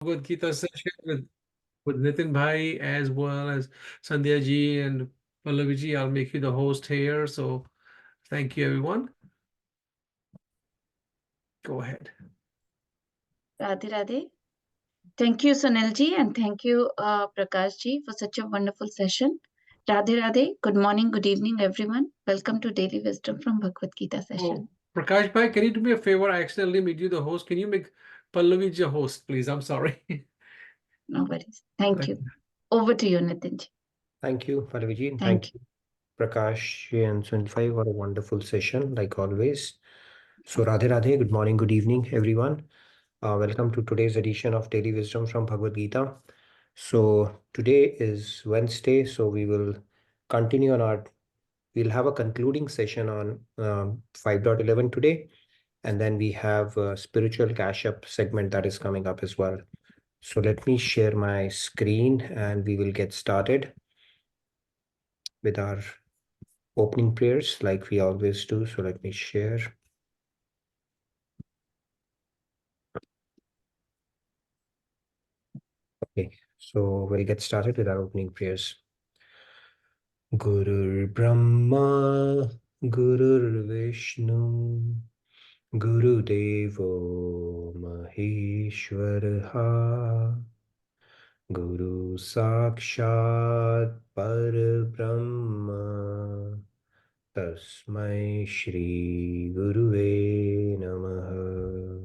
Bhagavad Gita session with Nitin Bhai as well as Sandhya ji and Pallavi ji. I'll make you the host here. So thank you, everyone. Go ahead. Radhe Radhe. Thank you, Sunil ji, and thank you, Prakash ji, for such a wonderful session. Radhe Radhe. Good morning, good evening, everyone. Welcome to Daily Wisdom from Bhagavad Gita session. Prakash Bhai, can you do me a favor? I accidentally made you the host. Can you make Pallavi ji a host, please? I'm sorry. No worries. Thank you. Over to you, Nitin ji. Thank you, Pallavi ji. Thank you, Prakash ji and Sunil for a wonderful session, like always. So, Radhe Radhe, good morning, good evening, everyone. Welcome to today's edition of Daily Wisdom from Bhagavad Gita. So, today is Wednesday, so we will continue on we'll have a concluding session on 5.11 today. And then we have a spiritual cash-up segment that is coming up as well. So let me share my screen and we will get started with our opening prayers like we always do. So let me share. Okay, so we'll get started with our opening prayers. Gurur Brahma, Gurur Vishnu, Guru Devo Maheshwaraha, Guru Sakshat Parabrahma, Tasmai Shri Guruve Namaha.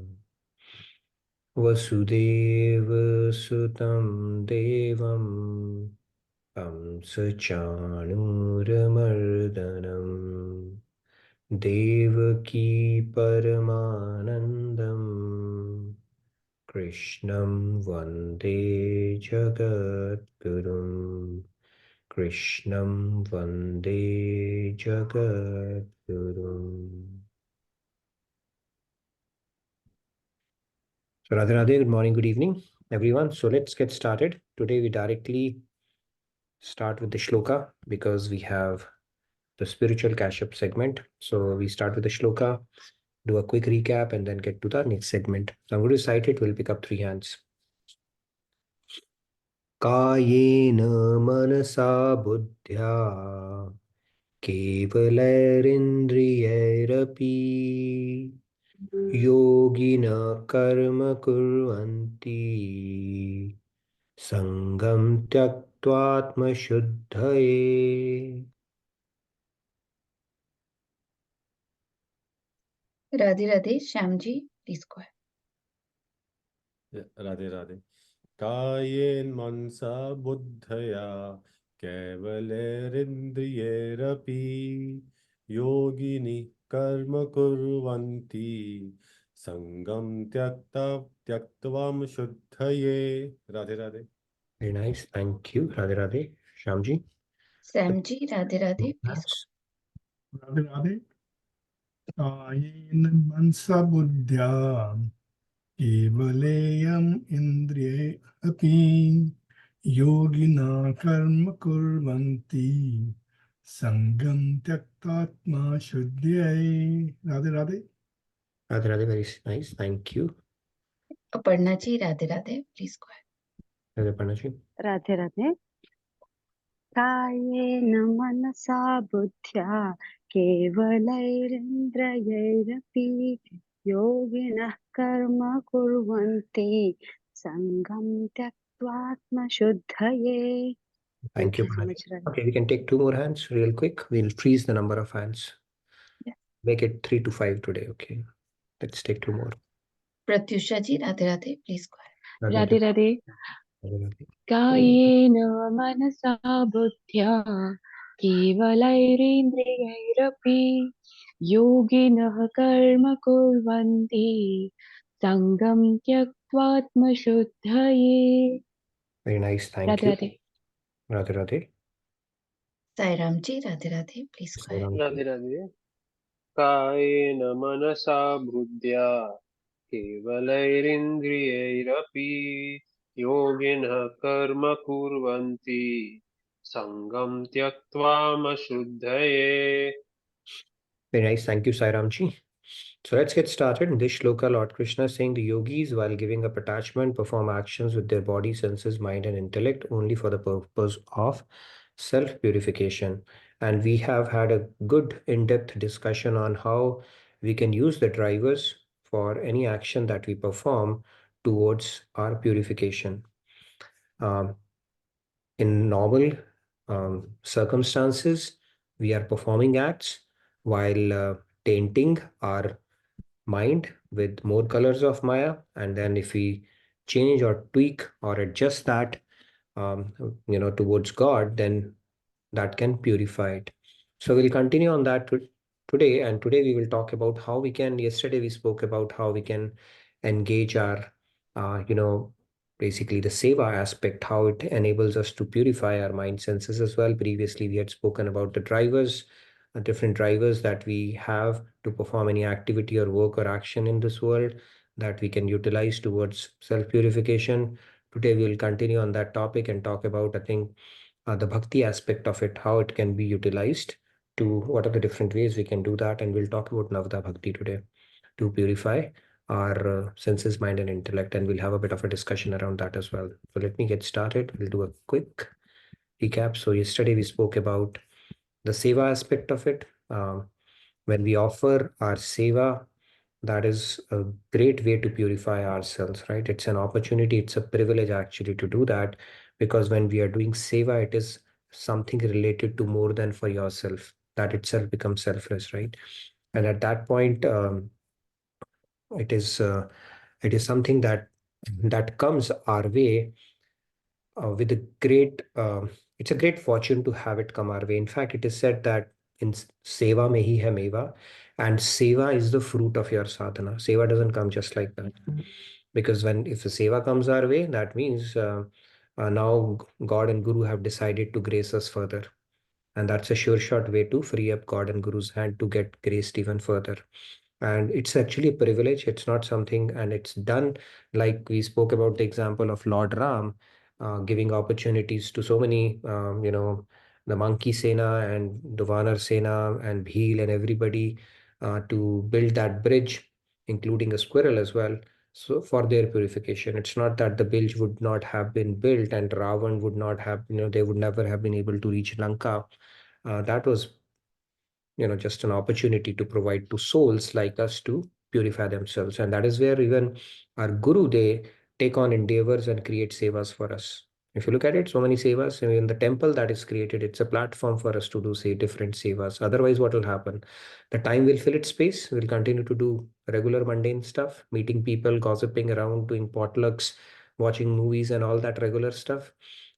Vasudeva Sutam Devam Amsachanuramardanam Devaki Paramanandam Krishnam Vande Jagadgurum Krishnam Vande Jagadgurum. So Radhe Radhe, good morning, good evening, everyone. So let's get started. Today we directly start with the shloka because we have the spiritual cash-up segment. So we start with the shloka, do a quick recap, and then get to the next segment. So I'm going to recite it. We'll pick up 3 hands. Kayena manasa buddhya kevalairindrayairapi yogina karma kurvanti sangam tyaktvatma shuddhaye. Radhe Radhe. Shyam ji, please go ahead. Radhe Radhe. Kayen mansa buddhaya kevalerindriyerapi yogini karma kurvanti sangam tyaktvam shuddhaye. Radhe Radhe. Very nice. Thank you. Radhe Radhe. Shyamji. Sam ji, Radhe Radhe, please go. Radhe Radhe. Kayen mansa buddhya kevalayam indriye api yogina karma kurvanti sangam tyaktatma shuddhyai. Radhe Radhe. Radhe Radhe. Very nice. Thank you. Aparna ji, Radhe Radhe, please go ahead. Radhe Parnaji. Radhe Radhe. कायेन मनसा बुद्ध्या केवलैरिन्द्रियैरपि योगिनः कर्म कुर्वन्ति सङ्गं त्यक्त्वात्मशुद्धये. Thank you. so much, Radhe. Okay, we can take 2 more hands real quick. We'll freeze the number of hands. Yeah. Make it 3 to 5 today. Okay. Let's take 2 more. Pratyusha ji, Radhe Radhe, please go ahead. Radhe Radhe. कायेन मनसा बुद्ध्या केवलैरिन्द्रियैरपि योगिनः कर्म कुर्वन्ति सङ्गं त्यक्त्वात्मशुद्धये. Very nice. Thank Radhe you. Radhe. Radhe Radhe. Sairam ji, Radhe Radhe, please go ahead. Radhe Radhe. कायेन मनसा बुद्ध्या केवलैरिन्द्रियैरपि योगिनः कर्म कुर्वन्ति सङ्गं त्यक्त्वा शुद्धये. Very nice. Thank you, Sairamji. So let's get started. In this shloka, Lord Krishna is saying the yogis, while giving up attachment, perform actions with their body, senses, mind, and intellect only for the purpose of self-purification. And we have had a good in-depth discussion on how we can use the drivers for any action that we perform towards our purification. In normal circumstances, we are performing acts while tainting our mind with more colors of Maya. And then if we change or tweak or adjust that, towards God, then that can purify it. So we'll continue on that today. And today we will talk about how we can, yesterday we spoke about how we can engage our, basically the seva aspect, how it enables us to purify our mind senses as well. Previously, we had spoken about the drivers, different drivers that we have to perform any activity or work or action in this world that we can utilize towards self-purification. Today, we will continue on that topic and talk about, I think, the bhakti aspect of it, how it can be utilized to what are the different ways we can do that. And we'll talk about Navada Bhakti today to purify our senses, mind, and intellect. And we'll have a bit of a discussion around that as well. So let me get started. We'll do a quick recap. So yesterday we spoke about the seva aspect of it. When we offer our seva, that is a great way to purify ourselves, right? It's an opportunity, it's a privilege actually to do that, because when we are doing seva, it is something related to more than for yourself. That itself becomes selfless, right? And at that point, it is something that comes our way with a great it's a great fortune to have it come our way. In fact, it is said that in seva mein hi hai meva, and seva is the fruit of your sadhana. Seva doesn't come just like that, because when if the seva comes our way, that means now God and Guru have decided to grace us further, and that's a sure shot way to free up God and Guru's hand to get graced even further. And it's actually a privilege, it's not something, and it's done like we spoke about the example of Lord Ram, giving opportunities to so many, the monkey sena and the Vanar sena and Bhil and everybody, to build that bridge, including a squirrel as well, so for their purification. It's not that the bridge would not have been built and Ravan would not have, they would never have been able to reach Lanka. That was just an opportunity to provide to souls like us to purify themselves. And that is where even our Guru, they take on endeavors and create sevas for us. If you look at it, so many sevas, in the temple that is created, it's a platform for us to do, say, different sevas. Otherwise, what will happen? The time will fill its space. We'll continue to do regular mundane stuff, meeting people, gossiping around, doing potlucks, watching movies and all that regular stuff.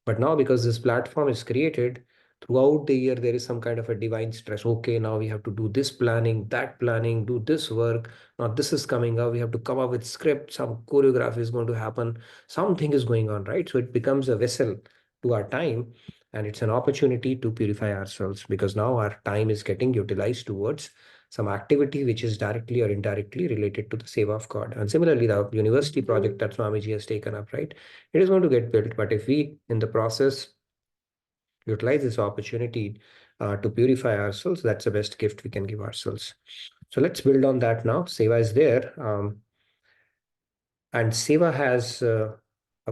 But now, because this platform is created, throughout the year there is some kind of a divine stress. Okay, now we have to do this planning, that planning, do this work. Now this is coming up, we have to come up with script, some choreography is going to happen, something is going on, right? So it becomes a vessel to our time, and it's an opportunity to purify ourselves, because now our time is getting utilized towards some activity which is directly or indirectly related to the seva of God. And similarly, the university project that Swamiji has taken up, right, it is going to get built, but if we in the process utilize this opportunity to purify ourselves, that's the best gift we can give ourselves. So let's build on that now. Seva is there. And Seva has a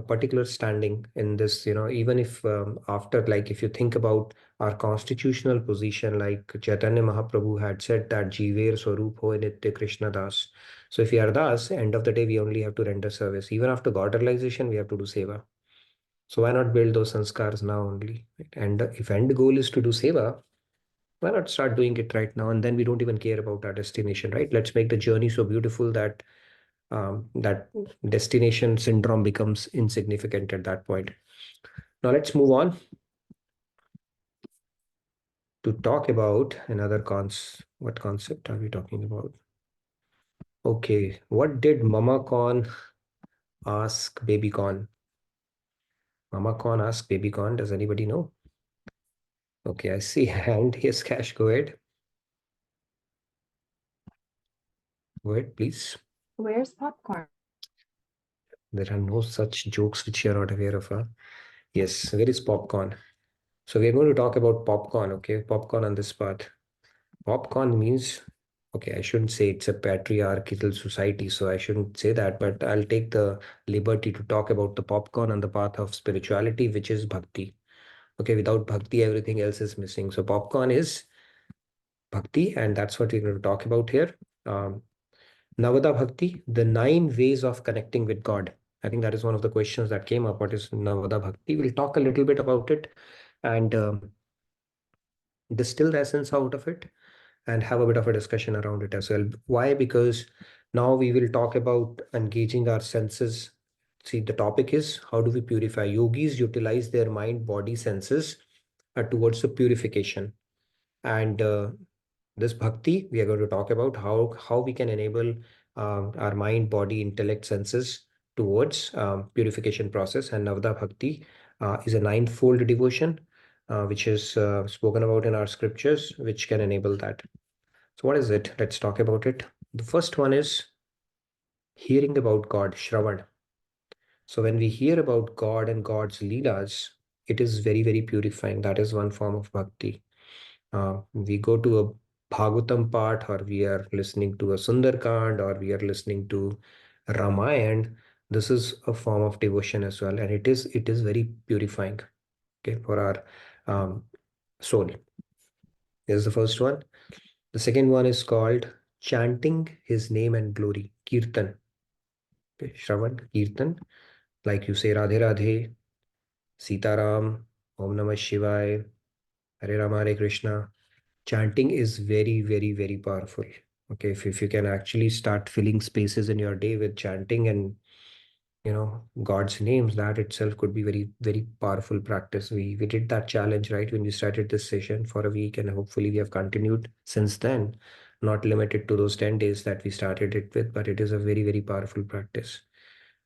particular standing in this, even if after, like, if you think about our constitutional position, like Chaitanya Mahaprabhu had said that Jiver Swarup Hoy Nitya Krishna Das. So if we are Das, end of the day, we only have to render service. Even after God realization, we have to do Seva. So why not build those sanskars now only? Right? And if end goal is to do seva, why not start doing it right now? And then we don't even care about our destination, right? Let's make the journey so beautiful that that destination syndrome becomes insignificant at that point. Now let's move on to talk about another what concept are we talking about? Okay, what did Mama Con ask Baby Con? Mama Con asked Baby Con. Does anybody know? Okay, I see a hand. Yes, Cash, go ahead. Go ahead, please. Where's popcorn? There are no such jokes which you are not aware of. Huh? Yes, where is popcorn? So we are going to talk about popcorn, okay? Popcorn on this part. Popcorn means Okay, I shouldn't say it's a patriarchal society, so I shouldn't say that, but I'll take the liberty to talk about the popcorn on the path of spirituality, which is bhakti. Okay, without bhakti, everything else is missing. So popcorn is bhakti, and that's what we're going to talk about here. Um, Navada Bhakti, the 9 ways of connecting with God. I think that is one of the questions that came up. What is Navada Bhakti? We'll talk a little bit about it and distill the essence out of it and have a bit of a discussion around it as well. Why? Because now we will talk about engaging our senses. See, the topic is how do we purify? Yogis utilize their mind, body, senses towards the purification. And this bhakti, we are going to talk about how we can enable our mind, body, intellect, senses towards purification process. And Navada Bhakti is a ninefold devotion, which is spoken about in our scriptures, which can enable that. So what is it? Let's talk about it. The first one is hearing about God, Shravan. So when we hear about God and God's leelas, it is very, very purifying. That is one form of bhakti. We go to a Bhagavatam part, or we are listening to a Sundarkand, or we are listening to Ramayan. This is a form of devotion as well, and it is very purifying, okay, for our soul. This is the first one. The second one is called chanting his name and glory, Kirtan. Okay, Shravan, Kirtan, like you say Radhe Radhe, Sitaram, Om Namah Shivaya, Hare Rama, Hare Krishna. Chanting is very, very, very powerful. Okay, if you can actually start filling spaces in your day with chanting and God's names, that itself could be very, very powerful practice. We did that challenge, right, when we started this session for a week, and hopefully we have continued since then, not limited to those 10 days that we started it with, but it is a very, very powerful practice.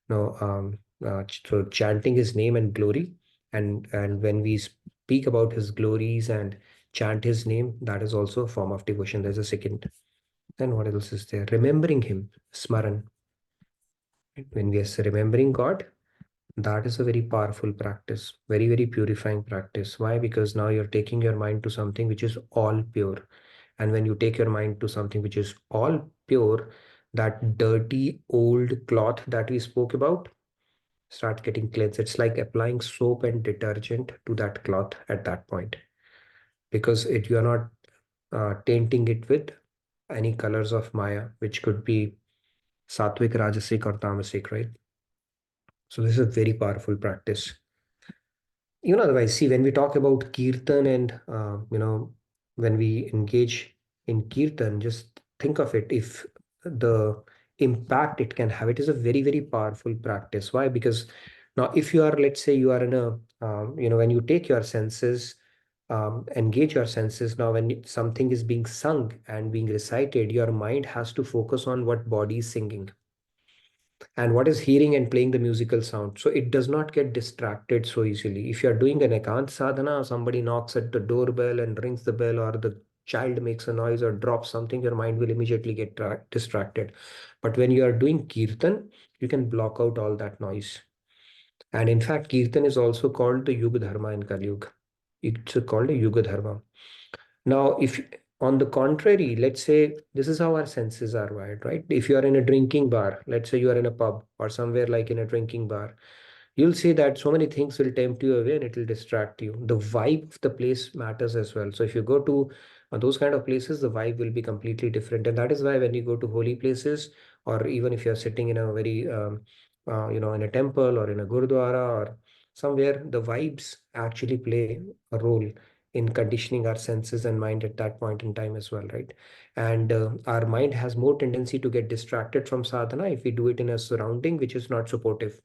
Now, so chanting his name and glory, and when we speak about his glories and chant his name, that is also a form of devotion. There's a second. Then what else is there? Remembering him, smaran. When we are remembering God, that is a very powerful practice, very, very purifying practice. Why? Because now you're taking your mind to something which is all pure. And when you take your mind to something which is all pure, that dirty old cloth that we spoke about start getting cleansed. It's like applying soap and detergent to that cloth at that point, because you are not tainting it with any colors of Maya, which could be sattvic, rajasic, or tamasic, right? So this is a very powerful practice. Otherwise, see, when we talk about kirtan and when we engage in kirtan, just think of it. If the impact it can have, it is a very, very powerful practice. Why? Because now, if you are, let's say, you are in a when you take your senses, engage your senses. Now, when something is being sung and being recited, your mind has to focus on what body is singing and what is hearing and playing the musical sound. So it does not get distracted so easily. If you're doing an ekant sadhana, somebody knocks at the doorbell and rings the bell, or the child makes a noise or drops something, your mind will immediately get distracted. But when you are doing kirtan, you can block out all that noise. And in fact, kirtan is also called the Yuga Dharma in Kali Yuga. It's called a Yuga Dharma. Now, if on the contrary, let's say this is how our senses are wired, right? If you are in a drinking bar, let's say you are in a pub or somewhere like in a drinking bar, you'll see that so many things will tempt you away and it will distract you. The vibe of the place matters as well. So if you go to those kind of places, the vibe will be completely different. And that is why when you go to holy places, or even if you're sitting in a very, in a temple or in a gurdwara or somewhere, the vibes actually play a role in conditioning our senses and mind at that point in time as well, right? And our mind has more tendency to get distracted from sadhana if we do it in a surrounding which is not supportive.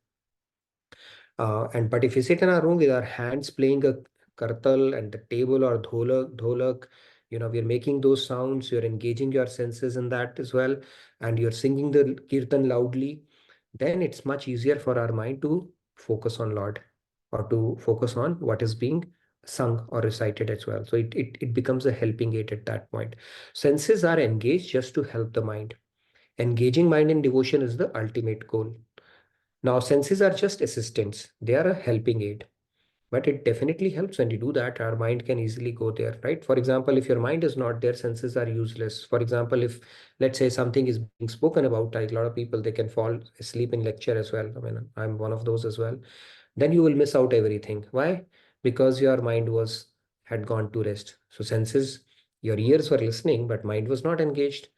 But if we sit in our room with our hands playing a kartal and the table or dholak, we're making those sounds, you're engaging your senses in that as well, and you're singing the kirtan loudly, then it's much easier for our mind to focus on Lord, or to focus on what is being sung or recited as well. So it becomes a helping aid at that point. Senses are engaged just to help the mind. Engaging mind in devotion is the ultimate goal. Now, senses are just assistants. They are a helping aid. But it definitely helps when you do that. Our mind can easily go there, right? For example, if your mind is not there, senses are useless. For example, if let's say something is being spoken about, like a lot of people, they can fall asleep in lecture as well. I mean, I'm one of those as well. Then you will miss out everything. Why? Because your mind was had gone to rest. So senses, your ears were listening, but mind was not engaged.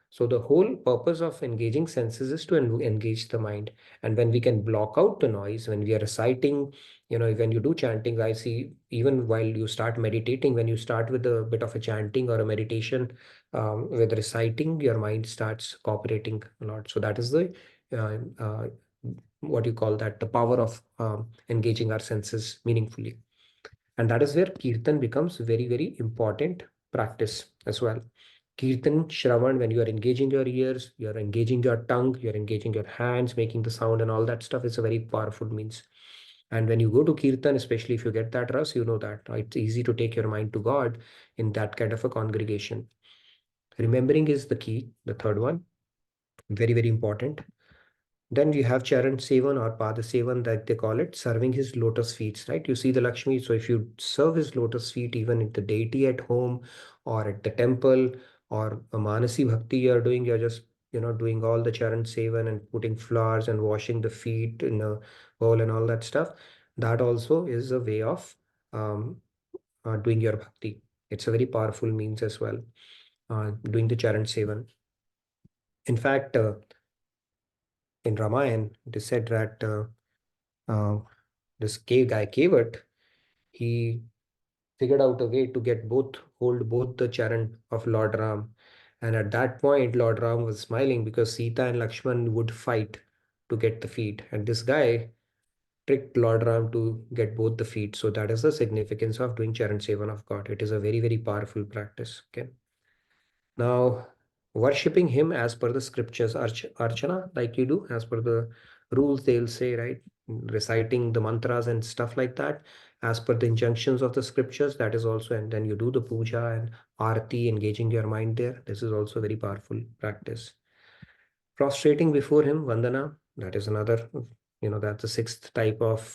So the whole purpose of engaging senses is to engage the mind. And when we can block out the noise, when we are reciting, when you do chanting, I see even while you start meditating, when you start with a bit of a chanting or a meditation, with reciting, your mind starts cooperating a lot. So that is the uh, uh, what you call that, the power of engaging our senses meaningfully. And that is where kirtan becomes very, very important practice as well. Kirtan, Shravan, when you are engaging your ears, you are engaging your tongue, you are engaging your hands, making the sound and all that stuff is a very powerful means. And when you go to Kirtan, especially if you get that ras, you know that it's easy to take your mind to God in that kind of a congregation. Remembering is the key, the third one, very, very important. Then you have Charan Sevan or Pada Sevan, that they call it, serving his lotus feet, right? You see the Lakshmi. So if you serve his lotus feet, even at the deity at home or at the temple, or a Manasi Bhakti you're doing, you're just, doing all the Charan Sevan and putting flowers and washing the feet in a bowl and all that stuff. That also is a way of um, doing your bhakti. It's a very powerful means as well, doing the Charan Sevan. In fact, in Ramayana, it is said that this cave guy, Kevat, he figured out a way to hold both the charan of Lord Ram. And at that point, Lord Ram was smiling because Sita and Lakshman would fight to get the feet. And this guy tricked Lord Ram to get both the feet. So that is the significance of doing Charan Sevan of God. It is a very, very powerful practice. Okay. Now, worshipping him as per the scriptures, archana, like you do, as per the rules, they'll say, right? Reciting the mantras and stuff like that, as per the injunctions of the scriptures, that is also, and then you do the puja and arti, engaging your mind there. This is also very powerful practice. Prostrating before him, vandana, that is another, that's the sixth type of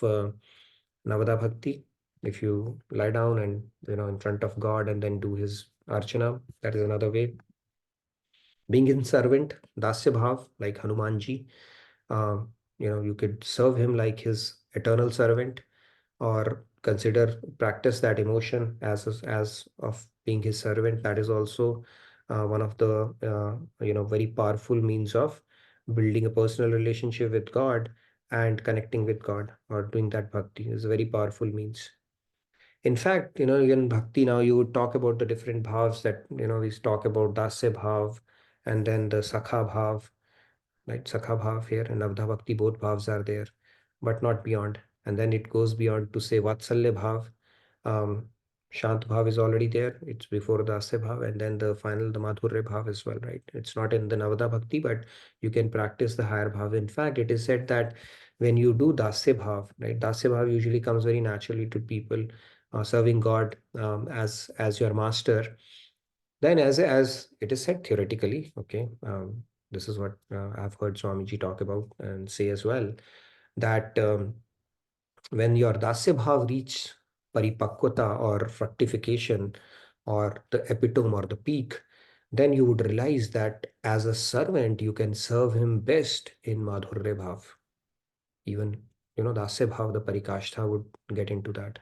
Navada Bhakti. If you lie down and, in front of God and then do his archana, that is another way. Being in servant, dasya bhav, like Hanumanji, uh, you could serve him like his eternal servant, or practice that emotion as of being his servant. That is also one of the very powerful means of building a personal relationship with God and connecting with God, or doing that bhakti is a very powerful means. In fact, in bhakti now you would talk about the different bhavs that, we talk about dasya bhav and then the sakha bhav, right? Sakha bhav here and Avdha bhakti, both bhavs are there, but not beyond. And then it goes beyond to say vatsalya bhav. Um, Shant bhav is already there. It's before the dasya bhav, and then the final, the madhurya bhav as well, right? It's not in the Navada bhakti, but you can practice the higher bhav. In fact, it is said that when you do dasya bhav, right? Dasya bhav usually comes very naturally to people, serving God as your master. Then, as it is said theoretically, okay, this is what I've heard Swamiji talk about and say as well, that when your dasya bhav reach paripakvata or fructification, or the epitome or the peak, then you would realize that as a servant you can serve him best in madhurya bhav. Even, dasya bhav, the parikashtha would get into that.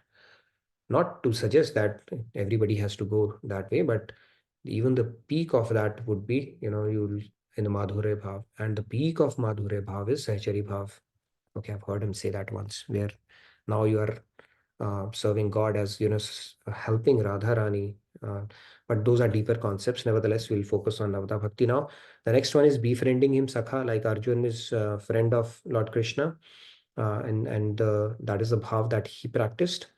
Not to suggest that everybody has to go that way, but even the peak of that would be, you'll in the madhurya bhav, and the peak of madhurya bhav is sahchari bhav. Okay, I've heard him say that once, where now you are serving God as, helping Radha Rani. But those are deeper concepts. Nevertheless, we'll focus on Navada Bhakti now. The next one is befriending him, Sakha, like Arjun is a friend of Lord Krishna. And that is the bhav that he practiced.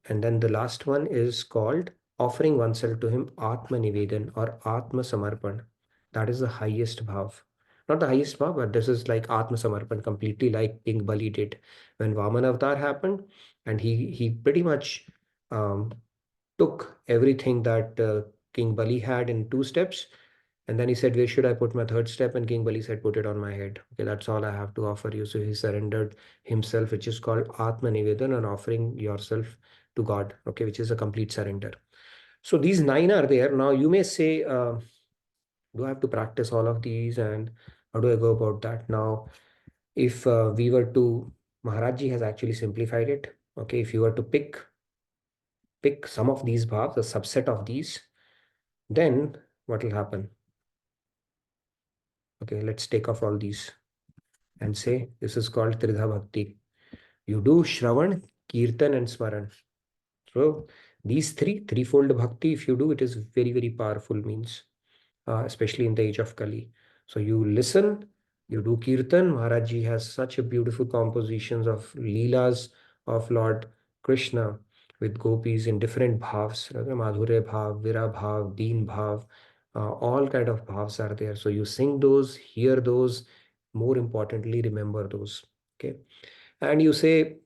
And then the last one is called offering oneself to him, Atma Nivedan or Atma Samarpan. That is the highest bhav. Not the highest bhav, but this is like Atma Samarpan, completely like King Bali did when Vaman Avatar happened. And he pretty much took everything that King Bali had in 2 steps And then he said, where should I put my third step? And King Bali said, put it on my head. Okay, that's all I have to offer you. So he surrendered himself, which is called Atma Nivedan, and offering yourself to God, okay, which is a complete surrender. So these 9 are there. Now you may say, do I have to practice all of these, and how do I go about that? Now, if we were to, Maharaj has actually simplified it. Okay, if you were to pick some of these bhavs, a subset of these, then what will happen? Okay, let's take off all these and say this is called Tridha Bhakti. You do Shravan, Kirtan, and Smaran. So these threefold bhakti, if you do, it is very, very powerful means, especially in the age of Kali. So you listen, you do Kirtan. Maharaj Ji has such a beautiful compositions of Leelas of Lord Krishna with gopis in different bhavs, Madhurya bhav, Vira bhav, Deen bhav, all kind of bhavs are there. So you sing those, hear those, more importantly, remember those. Okay. And you say,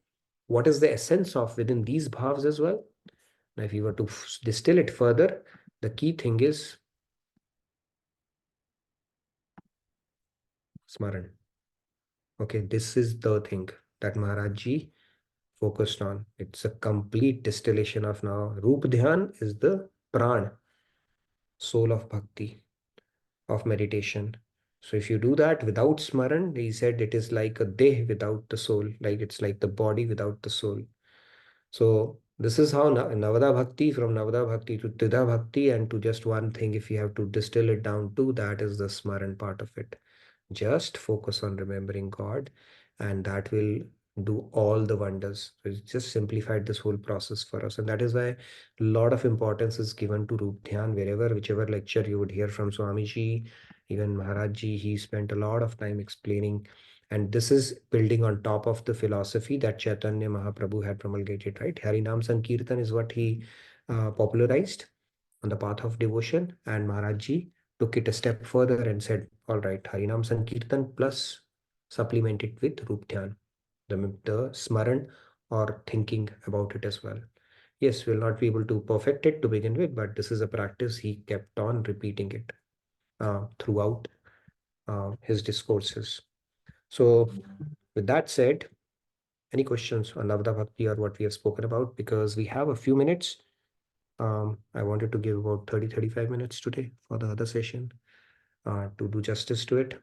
what is the essence of within these bhavs as well? Now, if you were to distill it further, the key thing is Smaran. Okay, this is the thing that Maharaj Ji focused on. It's a complete distillation of now. Roop Dhyan is the pran, soul of bhakti, of meditation. So if you do that without Smaran, he said it is like a deh without the soul, like it's like the body without the soul. So this is how Navada Bhakti, from Navada Bhakti to Tridha Bhakti, and to just one thing, if you have to distill it down to, that is the Smaran part of it. Just focus on remembering God, and that will do all the wonders. So it's just simplified this whole process for us. And that is why a lot of importance is given to Roop Dhyan, wherever, whichever lecture you would hear from Swamiji, even Maharaj Ji, he spent a lot of time explaining. And this is building on top of the philosophy that Chaitanya Mahaprabhu had promulgated, right? Harinam Sankirtan is what he popularized on the path of devotion. And Maharaj Ji took it a step further and said, all right, Harinam Sankirtan plus supplement it with Roop Dhyan, the Smaran or thinking about it as well. Yes, we'll not be able to perfect it to begin with, but this is a practice. He kept on repeating it throughout his discourses. So with that said, any questions on Navada Bhakti or what we have spoken about? Because we have a few minutes. I wanted to give about 30-35 minutes today for the other session to do justice to it.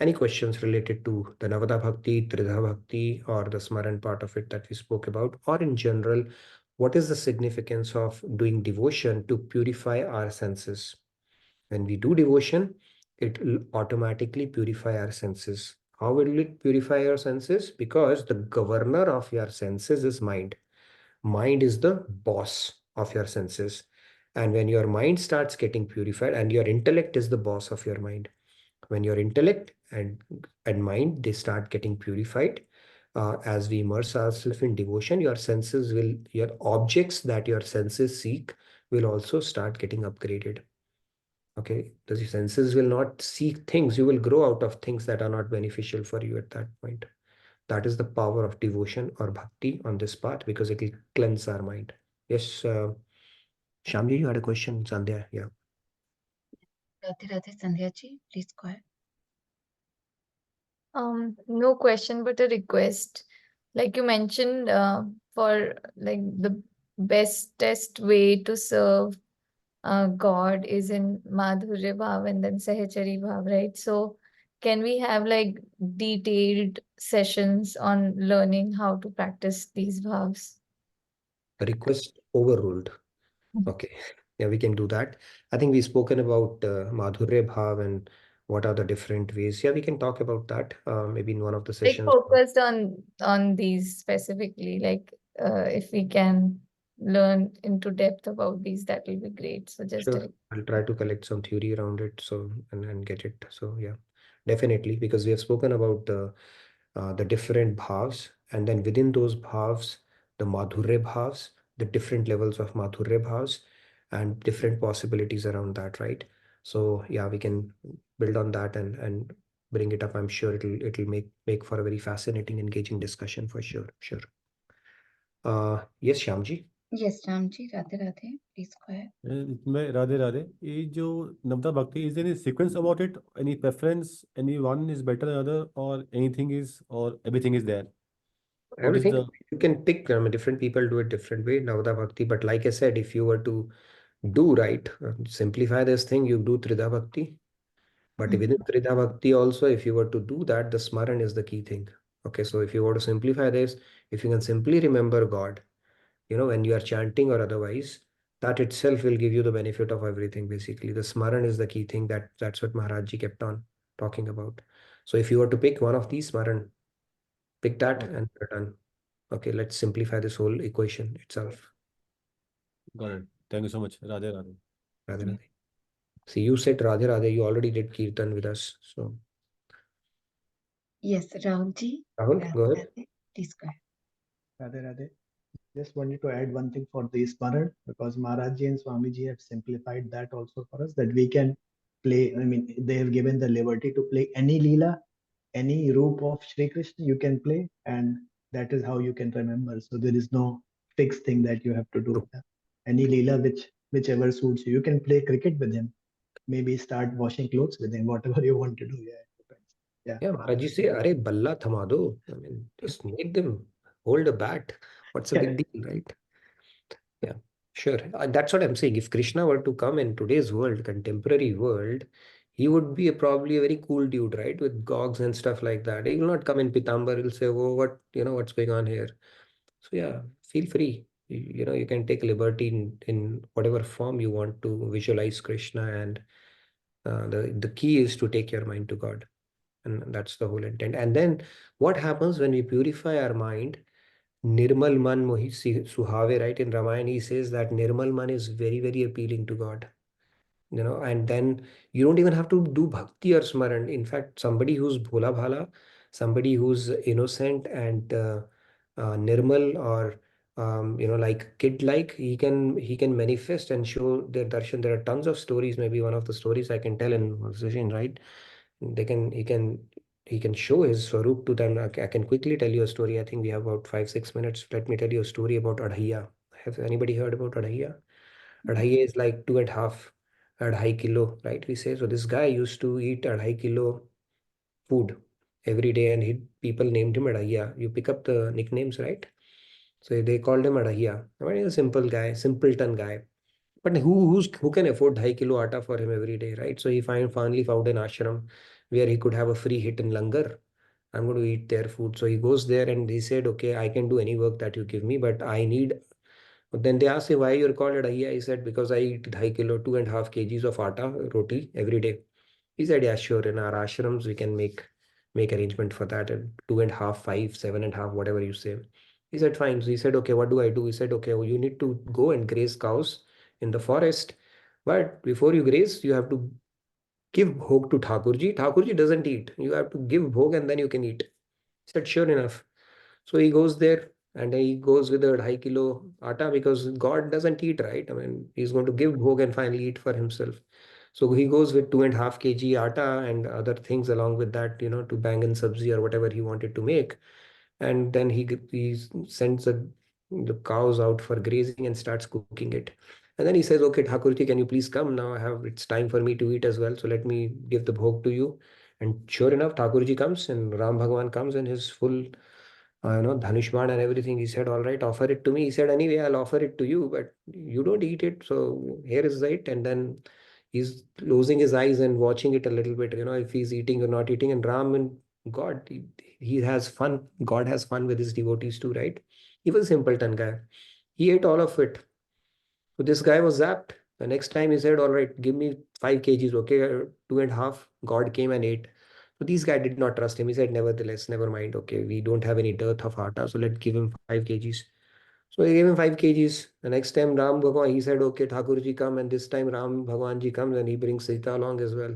Any questions related to the Navada Bhakti, Tridha Bhakti, or the Smaran part of it that we spoke about, or in general, what is the significance of doing devotion to purify our senses? When we do devotion, it will automatically purify our senses. How will it purify our senses? Because the governor of your senses is mind. Mind is the boss of your senses. And when your mind starts getting purified, and your intellect is the boss of your mind, when your intellect and mind, they start getting purified, as we immerse ourselves in devotion, your senses will, your objects that your senses seek will also start getting upgraded. Okay, the senses will not seek things. You will grow out of things that are not beneficial for you at that point. That is the power of devotion or bhakti on this path, because it will cleanse our mind. Yes, Shamji, you had a question, Sandhya. Yeah. Radhe Radhe, Sandhya ji, please go ahead. No question, but a request. Like you mentioned, for like the bestest way to serve God is in Madhurya Bhav and then Sahachari Bhav, right? So can we have like detailed sessions on learning how to practice these bhavs? Request overruled. Okay. Yeah, we can do that. I think we've spoken about Madhurya Bhav and what are the different ways. Yeah, we can talk about that maybe in one of the Like sessions. focused on these specifically, like if we can learn into depth about these, that will be great. So just Sure, I'll try to collect some theory around it, so and get it. So yeah, definitely, because we have spoken about the different bhavs, and then within those bhavs, the Madhurya bhavs, the different levels of Madhurya bhavs, and different possibilities around that, right? So yeah, we can build on that and bring it up. I'm sure it'll make for a very fascinating, engaging discussion for sure. Sure. Yes, Shyamji. Yes, Ramji, Radhe Radhe, please go ahead. इसमें राधे राधे, ये जो नवता भक्ति, is there any sequence about it, any preference, any one is better than other, or anything is, or everything is there? What is Everything the you can pick. I mean, different people do it different way. Navada Bhakti, but like I said, if you were to do right, simplify this thing, you do Trida Bhakti. But within Trida Bhakti also, if you were to do that, the Smaran is the key thing. Okay, so if you were to simplify this, if you can simply remember God, when you are chanting or otherwise, that itself will give you the benefit of everything. Basically, the Smaran is the key thing. That's what Maharaj Ji kept on talking about. So if you were to pick one of these Smaran, pick that Okay, and you're done. Okay, let's simplify this whole equation itself. got it. Thank you so much. Radhe Radhe. Radhe Radhe. See, you said Radhe Radhe, you already did Kirtan with us. So, Yes, Rahulji, Rahul, Radhe go ahead. Radhe, please go ahead. Radhe Radhe. Just wanted to add one thing for the Smaran, because Maharaj and Swamiji have simplified that also for us, that we can play. I mean, they have given the liberty to play any Leela, any roop of Shri Krishna you can play, and that is how you can remember. So there is no fixed thing that you have to do. Any Leela whichever suits you. You can play cricket with him, maybe start washing clothes with him, whatever you want to do. Yeah, it depends. Yeah. Yeah, Maharaj Ji say, Are Balla Thamado. I mean, just make them hold a bat. What's a big deal, right? Yeah, sure. That's what I'm saying. If Krishna were to come in today's world, contemporary world, he would be probably a very cool dude, right? With gogs and stuff like that. He will not come in Pitambar. He'll say, "Oh, what's going on here?" So yeah, feel free. You can take liberty in whatever form you want to visualize Krishna, and the key is to take your mind to God, and that's the whole intent. And then what happens when we purify our mind? Nirmal man mohi suhave, right? In Ramayana, he says that Nirmal man is very, very appealing to God. And then you don't even have to do bhakti or smaran. In fact, somebody who's bhola bhala, somebody who's innocent and nirmal, or like kid like, he can manifest and show their darshan. There are tons of stories. Maybe one of the stories I can tell in conversation, right? They can he can show his swarup to them. I can quickly tell you a story. I think we have about 5-6 minutes. Let me tell you a story about Adhaiya. Have anybody heard about Adhaiya? Adhaiya is like 2.5 adhai kilo, right? We say. So this guy used to eat adhai kilo food every day, and people named him Adhaiya. You pick up the nicknames, right? So they called him Adhaiya. I mean, he's a simple guy, simpleton guy. But who can afford 2 kilo atta for him every day, right? So he finally found an ashram where he could have a free hit in langar. I'm going to eat their food. So he goes there and he said, okay, I can do any work that you give me, but I need. But then they asked him why you're called Adaiya. He said, because I eat 2 kilo, 2.5 kgs of atta, roti every day. He said, yeah, sure. In our ashrams, we can make arrangement for that at 2.5, 5, 7.5, whatever you say. He said, fine. So he said, okay, what do I do? He said, okay, well, you need to go and graze cows in the forest. But before you graze, you have to give bhog to Thakurji. Thakurji doesn't eat. You have to give bhog and then you can eat. He said, sure enough. So he goes there and he goes with a 2 kilo atta, because God doesn't eat, right? I mean, he's going to give bhog and finally eat for himself. So he goes with 2.5 kg atta and other things along with that, to bangan sabzi or whatever he wanted to make. And then he sends the cows out for grazing and starts cooking it. And then he says, okay, Thakurji, can you please come now? It's time for me to eat as well. So let me give the bhog to you. And sure enough, Thakurji comes and Ram Bhagwan comes in his full Dhanushman and everything. He said, all right, offer it to me. He said, anyway, I'll offer it to you, but you don't eat it. So here is it. And then he's closing his eyes and watching it a little bit, if he's eating or not eating. And Ram and God, he has fun. God has fun with his devotees too, right? He was a simpleton guy. He ate all of it. So this guy was zapped. The next time he said, all right, give me 5 kgs, okay, 2.5. God came and ate. So these guy did not trust him. He said, nevertheless, never mind. Okay, we don't have any dearth of atta, so let's give him 5 kgs. So he gave him 5 kgs. The next time Ram Bhagwan, he said, okay, Thakurji come. And this time Ram Bhagwan ji comes and he brings Sita along as well.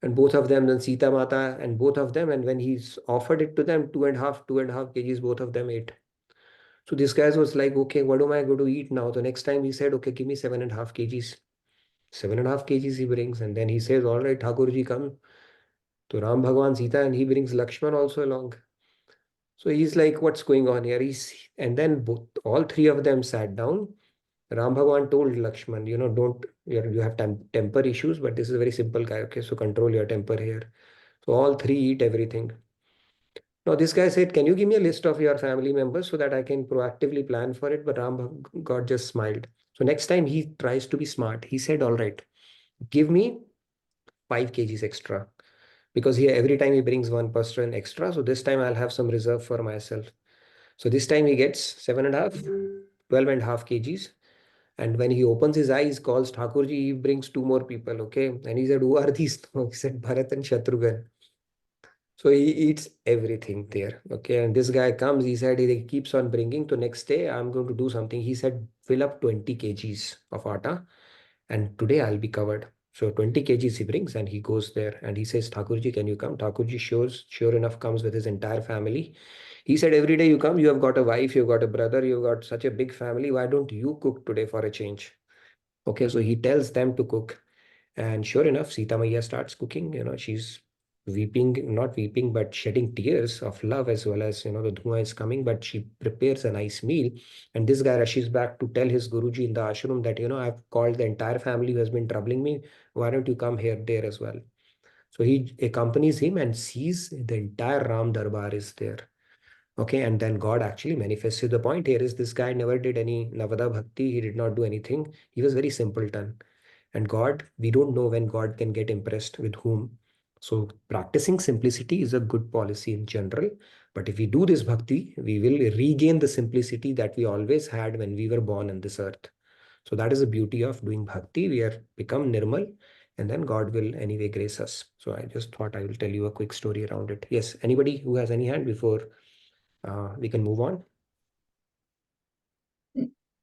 And both of them, then Sita Mata and both of them. And when he's offered it to them, 2.5 kgs, both of them ate. So this guy was like, okay, what am I going to eat now? The next time he said, okay, give me 7.5 kgs. 7.5 kgs he brings. And then he says, all right, Thakurji come. To Ram Bhagwan Sita, and he brings Lakshman also along. So he's like, what's going on here? And then all three of them sat down. Ram Bhagwan told Lakshman, don't, you have temper issues, but this is a very simple guy. Okay, so control your temper here. So all three eat everything. Now this guy said, can you give me a list of your family members so that I can proactively plan for it? But God just smiled. So next time he tries to be smart, he said, all right, give me 5 kgs extra. Because here every time he brings one person extra. So this time I'll have some reserve for myself. So this time he gets 7.5, 12.5 kgs. And when he opens his eyes, calls Thakurji, he brings 2 more people. Okay. And he said, who are these? He said, Bharat and Shatrughan. So he eats everything there. Okay. And this guy comes, he said, he keeps on bringing. To next day, I'm going to do something. He said, fill up 20 kgs of atta. And today I'll be covered. So 20 kgs he brings and he goes there and he says, Thakurji, can you come? Thakurji sure enough comes with his entire family. He said, every day you come, you have got a wife, you've got a brother, you've got such a big family. Why don't you cook today for a change? Okay, so he tells them to cook. And sure enough, Sita Maiya starts cooking. She's weeping, not weeping, but shedding tears of love as well as, the dhua is coming, but she prepares a nice meal. And this guy rushes back to tell his Guruji in the ashram that, I've called the entire family who has been troubling me. Why don't you come here, there as well? So he accompanies him and sees the entire Ram Darbar is there. Okay, and then God actually manifests. The point here is this guy never did any Navada Bhakti. He did not do anything. He was very simpleton. And God, we don't know when God can get impressed with whom. So practicing simplicity is a good policy in general. But if we do this bhakti, we will regain the simplicity that we always had when we were born on this earth. So that is the beauty of doing bhakti. We are become nirmal and then God will anyway grace us. So I just thought I will tell you a quick story around it. Yes, anybody who has any hand before we can move on?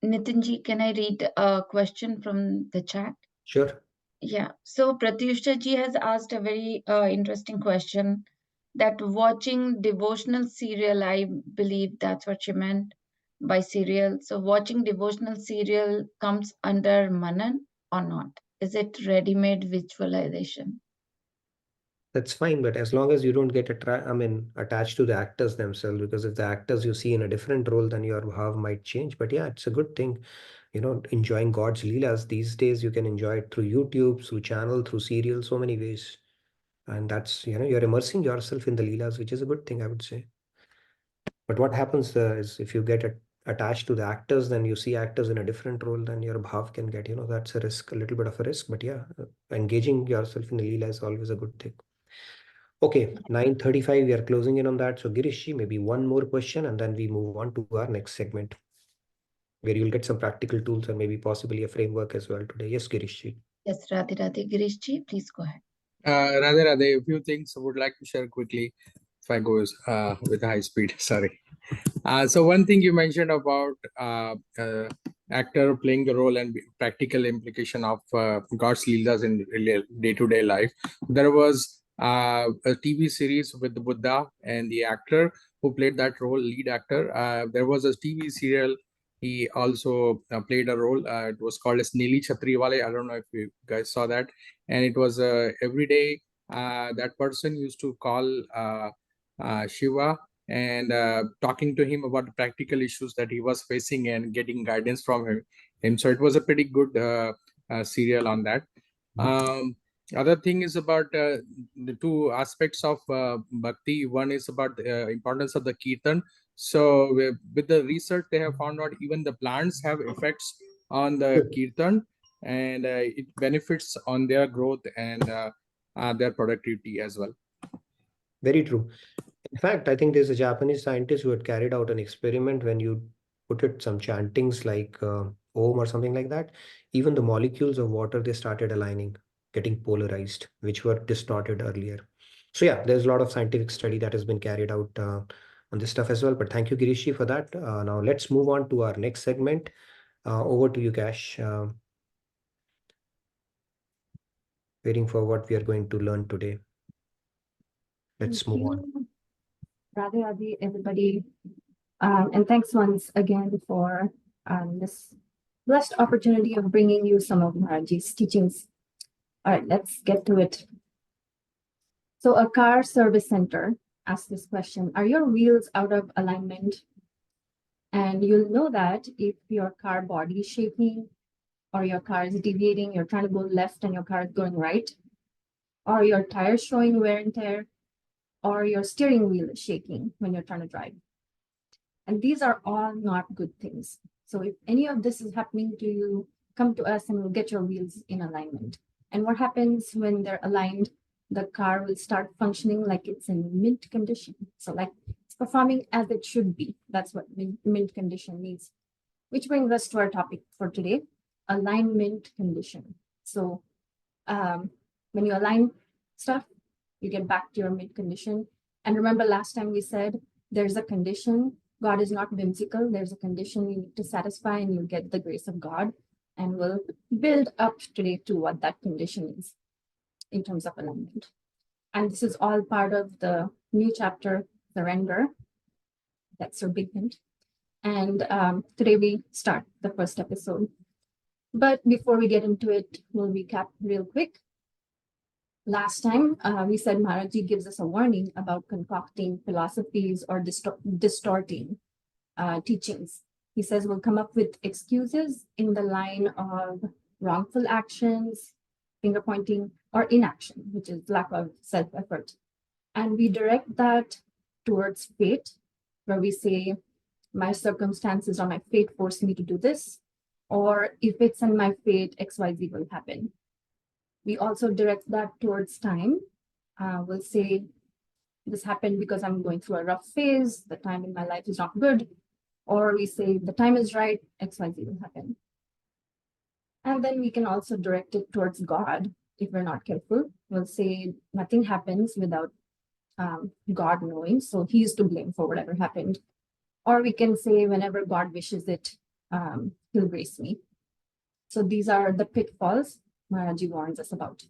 Nitinji, can I read a question from the chat? Sure. Yeah. So Pratyusha ji has asked a very interesting question, that watching devotional serial, I believe that's what she meant by serial. So watching devotional serial comes under Manan or not? Is it ready-made visualization? That's fine, but as long as you don't get attached to the actors themselves, because if the actors you see in a different role, then your bhav might change. But yeah, it's a good thing, enjoying God's leelas. These days you can enjoy it through YouTube, through channel, through serial, so many ways. And that's, you're immersing yourself in the leelas, which is a good thing, I would say. But what happens is if you get attached to the actors, then you see actors in a different role, then your bhav can get, that's a risk, a little bit of a risk. But yeah, engaging yourself in the leela is always a good thing. Okay, 9:35, we are closing in on that. So Girishji, maybe one more question and then we move on to our next segment where you'll get some practical tools and maybe possibly a framework as well today. Yes, Girishji. Yes, Radhe Radhe. Girishji, please go ahead. Radhe Radhe, a few things I would like to share quickly if I go with high speed. Sorry. So one thing you mentioned about actor playing the role and practical implication of God's leelas in day-to-day life. There was a TV series with the Buddha and the actor who played that role, lead actor. There was a TV serial. He also played a role. It was called as Neeli Chhatriwale. I don't know if you guys saw that. And it was every day that person used to call Shiva and talking to him about the practical issues that he was facing and getting guidance from him. So it was a pretty good serial on that. Other thing is about the two aspects of bhakti. One is about the importance of the kirtan. So with the research, they have found out even the plants have effects on the kirtan, and it benefits on their growth and their productivity as well. Very true. In fact, I think there's a Japanese scientist who had carried out an experiment when you put it some chantings like Om or something like that. Even the molecules of water, they started aligning, getting polarized, which were distorted earlier. So yeah, there's a lot of scientific study that has been carried out on this stuff as well. But thank you, Girishi, for that. Now let's move on to our next segment. Over to you, Kash. Waiting for what we are going to learn today. Let's move on. Radhe Radhe, everybody. And thanks once again for this blessed opportunity of bringing you some of Maharaji's teachings. All right, let's get to it. So a car service center asked this question: are your wheels out of alignment? And you'll know that if your car body is shaking, or your car is deviating, you're trying to go left and your car is going right, or your tires showing wear and tear, or your steering wheel is shaking when you're trying to drive. And these are all not good things. So if any of this is happening to you, come to us and we'll get your wheels in alignment. And what happens when they're aligned? The car will start functioning like it's in mint condition. So like it's performing as it should be. That's what mint condition means. Which brings us to our topic for today, alignment condition. So when you align stuff, you get back to your mint condition. And remember last time we said there's a condition. God is not whimsical. There's a condition you need to satisfy and you'll get the grace of God. And we'll build up today to what that condition is in terms of alignment. And this is all part of the new chapter, Surrender. That's your big hint. And today we start the first episode. But before we get into it, we'll recap real quick. Last time, we said Maharaji gives us a warning about concocting philosophies or distorting teachings. He says we'll come up with excuses in the line of wrongful actions, finger pointing, or inaction, which is lack of self-effort. And we direct that towards fate, where we say, my circumstances or my fate forced me to do this, or if it's in my fate, XYZ will happen. We also direct that towards time. We'll say, this happened because I'm going through a rough phase, the time in my life is not good. Or we say, the time is right, XYZ will happen. And then we can also direct it towards God if we're not careful. We'll say, nothing happens without God knowing, so he's to blame for whatever happened. Or we can say, whenever God wishes it, he'll grace me. So these are the pitfalls Maharaji warns us about.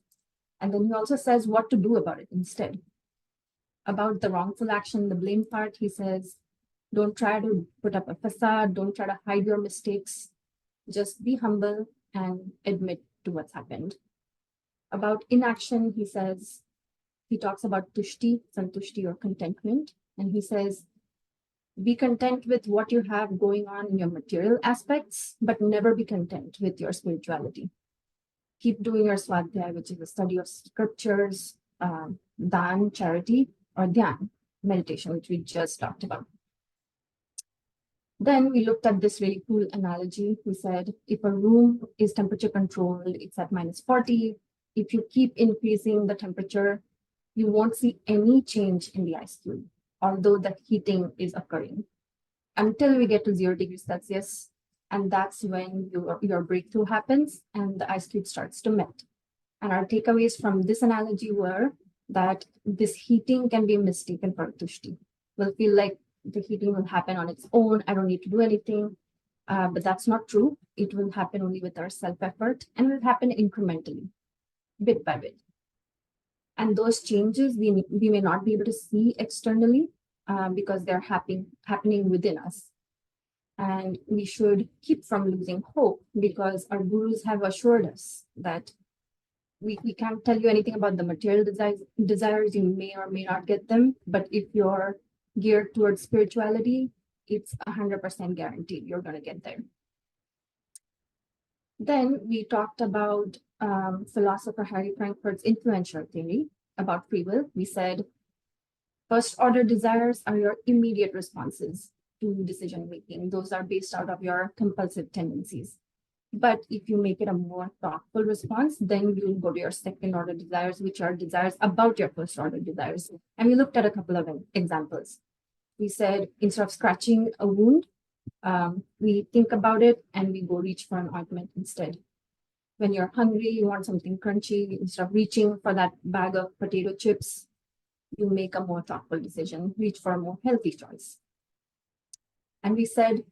And then he also says what to do about it instead. About the wrongful action, the blame part, he says, don't try to put up a facade, don't try to hide your mistakes. Just be humble and admit to what's happened. About inaction, he says, he talks about tushti, santushti, or contentment. And he says, be content with what you have going on in your material aspects, but never be content with your spirituality. Keep doing your swadhyaya, which is the study of scriptures, dan, charity, or dhyan, meditation, which we just talked about. Then we looked at this really cool analogy. We said, if a room is temperature controlled, it's at -40. If you keep increasing the temperature, you won't see any change in the ice cube, although the heating is occurring, until we get to 0 degrees Celsius. And that's when your breakthrough happens and the ice cube starts to melt. And our takeaways from this analogy were that this heating can be mistaken for tushti. We'll feel like the heating will happen on its own. I don't need to do anything. But that's not true. It will happen only with our self-effort, and it will happen incrementally, bit by bit. And those changes we may not be able to see externally because they're happening within us. And we should keep from losing hope because our gurus have assured us that we can't tell you anything about the material desires. You may or may not get them, but if you're geared towards spirituality, it's 100% guaranteed you're going to get there. Then we talked about philosopher Harry Frankfurt's influential theory about free will. We said, first order desires are your immediate responses to decision making. Those are based out of your compulsive tendencies. But if you make it a more thoughtful response, then you'll go to your second order desires, which are desires about your first order desires. And we looked at a couple of examples. We said, instead of scratching a wound, we think about it and we go reach for an ointment instead. When you're hungry, you want something crunchy, instead of reaching for that bag of potato chips, you make a more thoughtful decision, reach for a more healthy choice. And we said,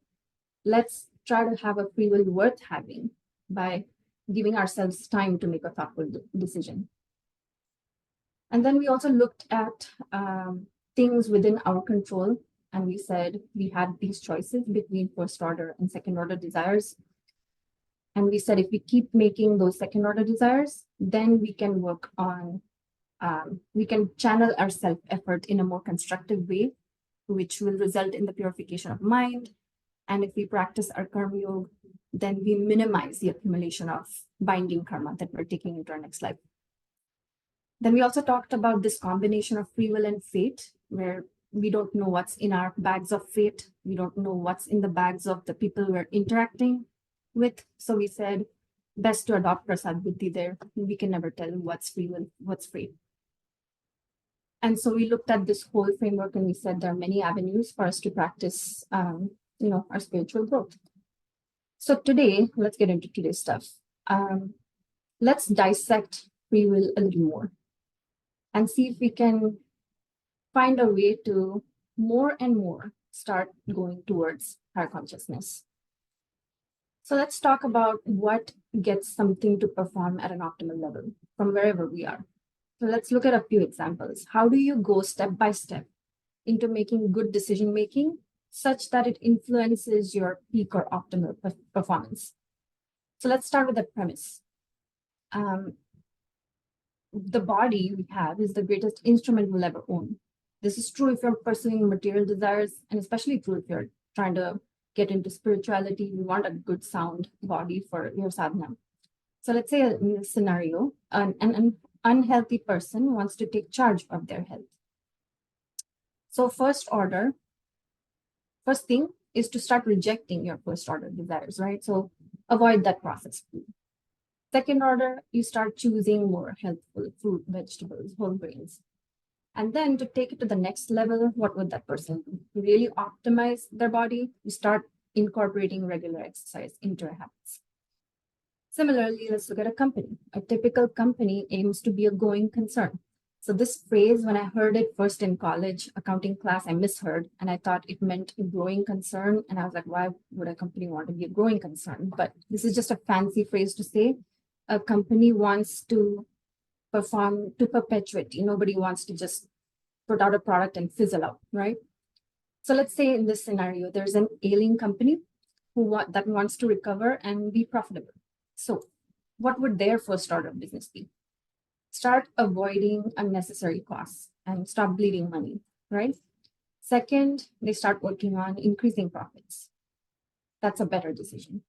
let's try to have a free will worth having by giving ourselves time to make a thoughtful decision. And then we also looked at things within our control. And we said we had these choices between first order and second order desires. And we said if we keep making those second order desires, then we can work on We can channel our self-effort in a more constructive way, which will result in the purification of mind. And if we practice our karma yoga, then we minimize the accumulation of binding karma that we're taking into our next life. Then we also talked about this combination of free will and fate, where we don't know what's in our bags of fate. We don't know what's in the bags of the people we're interacting with. So we said, best to adopt prasad buddhi there. We can never tell what's free will, what's fate. And so we looked at this whole framework and we said there are many avenues for us to practice, our spiritual growth. So today, let's get into today's stuff. Let's dissect free will a little more and see if we can find a way to more and more start going towards higher consciousness. So let's talk about what gets something to perform at an optimal level from wherever we are. So let's look at a few examples. How do you go step by step into making good decision making such that it influences your peak or optimal performance? So let's start with the premise. The body we have is the greatest instrument we'll ever own. This is true if you're pursuing material desires, and especially true if you're trying to get into spirituality. You want a good sound body for your sadhana. So let's say in this scenario, an unhealthy person wants to take charge of their health. So first thing is to start rejecting your first order desires, right? So avoid that processed food. Second order, you start choosing more healthful fruit, vegetables, whole grains. And then to take it to the next level, what would that person do? To really optimize their body, you start incorporating regular exercise into your habits. Similarly, let's look at a company. A typical company aims to be a going concern. So this phrase, when I heard it first in college accounting class, I misheard, and I thought it meant a growing concern. And I was like, why would a company want to be a growing concern? But this is just a fancy phrase to say a company wants to perform, to perpetuate. Nobody wants to just put out a product and fizzle out, right? So let's say in this scenario, there's an ailing company that wants to recover and be profitable. So what would their first order of business be? Start avoiding unnecessary costs and stop bleeding money, right? Second, they start working on increasing profits. That's a better decision.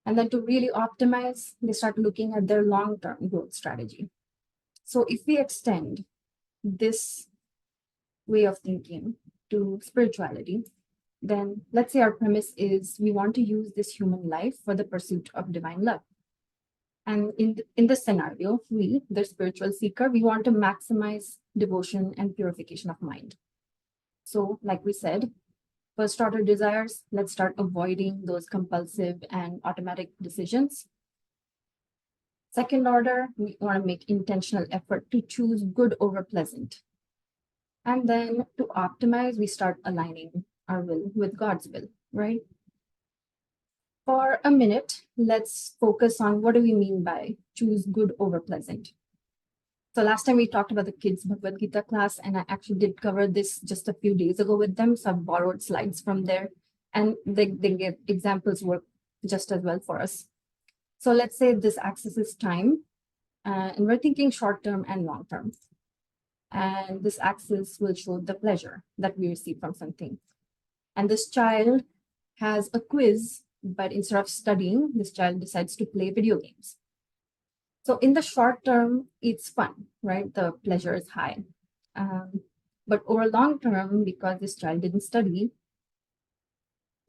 And then to really optimize, they start looking at their long-term growth strategy. So if we extend this way of thinking to spirituality, then let's say our premise is we want to use this human life for the pursuit of divine love. And in this scenario, we, the spiritual seeker, we want to maximize devotion and purification of mind. So like we said, first order desires, let's start avoiding those compulsive and automatic decisions. Second order, we want to make intentional effort to choose good over pleasant. And then to optimize, we start aligning our will with God's will, right? For a minute, let's focus on what do we mean by choose good over pleasant. So last time we talked about the kids' Bhagavad Gita class, and I actually did cover this just a few days ago with them. So I've borrowed slides from there, and they give examples work just as well for us. So let's say this axis is time, and we're thinking short-term and long-term. And this axis will show the pleasure that we receive from something. And this child has a quiz, but instead of studying, this child decides to play video games. So in the short term, it's fun, right? The pleasure is high. But over long term, because this child didn't study,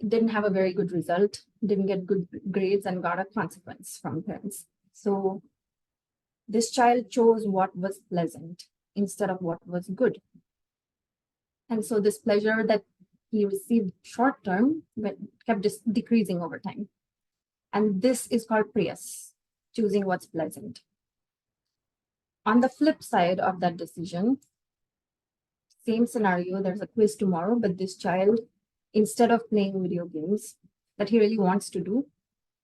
didn't have a very good result, didn't get good grades, and got a consequence from parents. So this child chose what was pleasant instead of what was good. And so this pleasure that he received short term kept decreasing over time. And this is called priyas, choosing what's pleasant. On the flip side of that decision, same scenario, there's a quiz tomorrow, but this child, instead of playing video games that he really wants to do,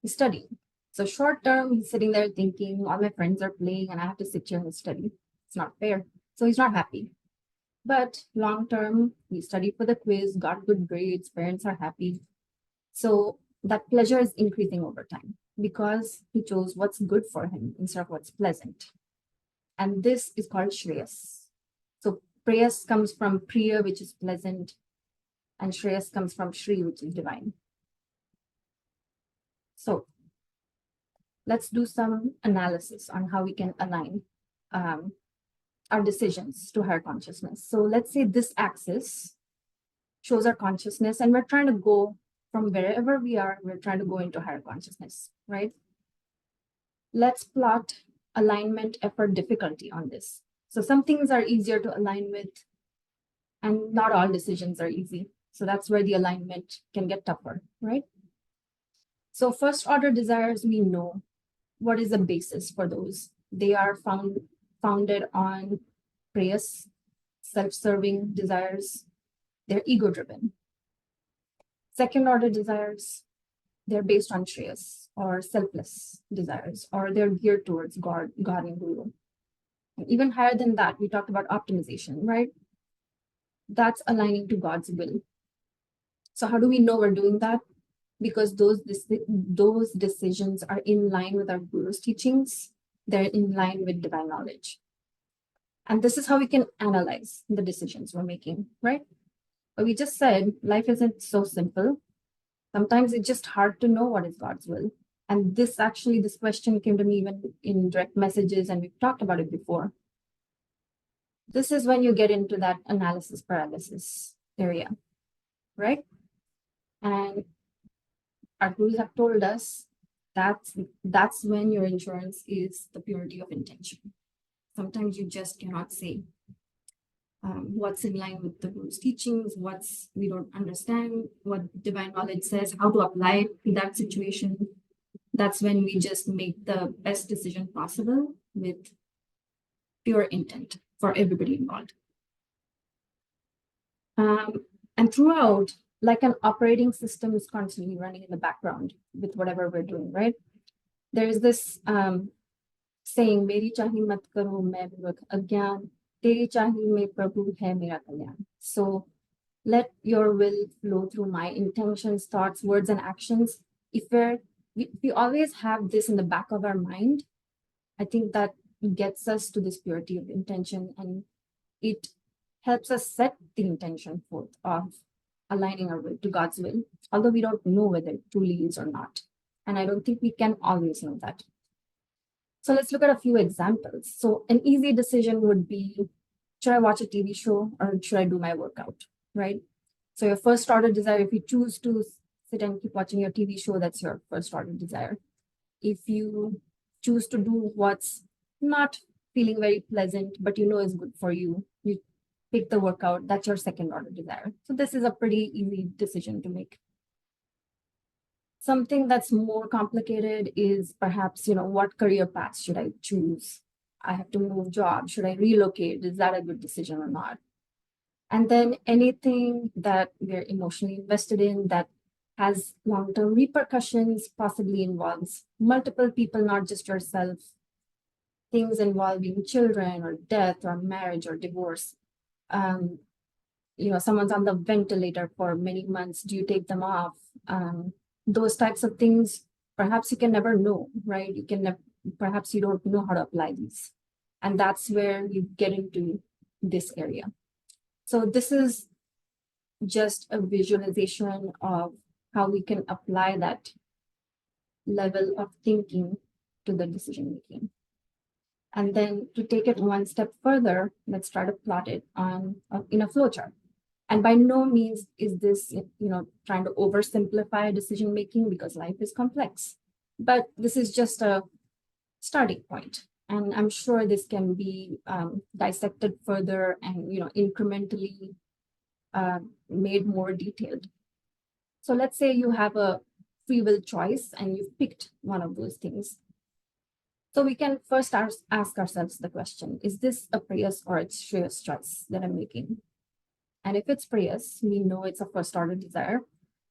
he's studying. So short term, he's sitting there thinking, all my friends are playing and I have to sit here and study. It's not fair. So he's not happy. But long term, he studied for the quiz, got good grades, parents are happy. So that pleasure is increasing over time because he chose what's good for him instead of what's pleasant. And this is called Shreyas. So Preyas comes from Priya, which is pleasant, and Shreyas comes from Shri, which is divine. So let's do some analysis on how we can align our decisions to higher consciousness. So let's say this axis shows our consciousness, and we're trying to go from wherever we are, we're trying to go into higher consciousness, right? Let's plot alignment, effort, difficulty on this. So some things are easier to align with, and not all decisions are easy. So that's where the alignment can get tougher, right? So first order desires, we know what is the basis for those. They are founded on prayas, self-serving desires. They're ego-driven. Second order desires, they're based on shreyas or selfless desires, or they're geared towards God and Guru. And even higher than that, we talked about optimization, right? That's aligning to God's will. So how do we know we're doing that? Because those decisions are in line with our Guru's teachings. They're in line with divine knowledge. And this is how we can analyze the decisions we're making, right? But we just said life isn't so simple. Sometimes it's just hard to know what is God's will. And this question came to me even in direct messages, and we've talked about it before. This is when you get into that analysis paralysis area, right? And our gurus have told us that's when your insurance is the purity of intention. Sometimes you just cannot say what's in line with the guru's teachings, we don't understand what divine knowledge says, how to apply it to that situation. That's when we just make the best decision possible with pure intent for everybody involved. And throughout, like an operating system is constantly running in the background with whatever we're doing, right? There is this saying, "Meri chahi mat karo, main vivek agyan, teri chahi mein prabhu hai mera kalyan." So let your will flow through my intentions, thoughts, words, and actions. If we always have this in the back of our mind, I think that gets us to this purity of intention, and it helps us set the intention forth of aligning our will to God's will, although we don't know whether it truly is or not. And I don't think we can always know that. So let's look at a few examples. So an easy decision would be, should I watch a TV show or should I do my workout, right? So your first order desire, if you choose to sit and keep watching your TV show, that's your first order desire. If you choose to do what's not feeling very pleasant, but you know is good for you, you pick the workout, that's your second order desire. So this is a pretty easy decision to make. Something that's more complicated is perhaps, what career path should I choose? I have to move job. Should I relocate? Is that a good decision or not? And then anything that we're emotionally invested in that has long-term repercussions, possibly involves multiple people, not just yourself. Things involving children or death or marriage or divorce. Someone's on the ventilator for many months. Do you take them off? Those types of things, perhaps you can never know, right? Perhaps you don't know how to apply these. And that's where you get into this area. So this is just a visualization of how we can apply that level of thinking to the decision making. And then to take it one step further, let's try to plot it in a flowchart. And by no means is this, trying to oversimplify decision making, because life is complex. But this is just a starting point. And I'm sure this can be dissected further and, incrementally made more detailed. So let's say you have a free will choice and you've picked one of those things. So we can first ask ourselves the question, is this a prayas or it's shreyas choice that I'm making? And if it's prayas, we know it's a first order desire.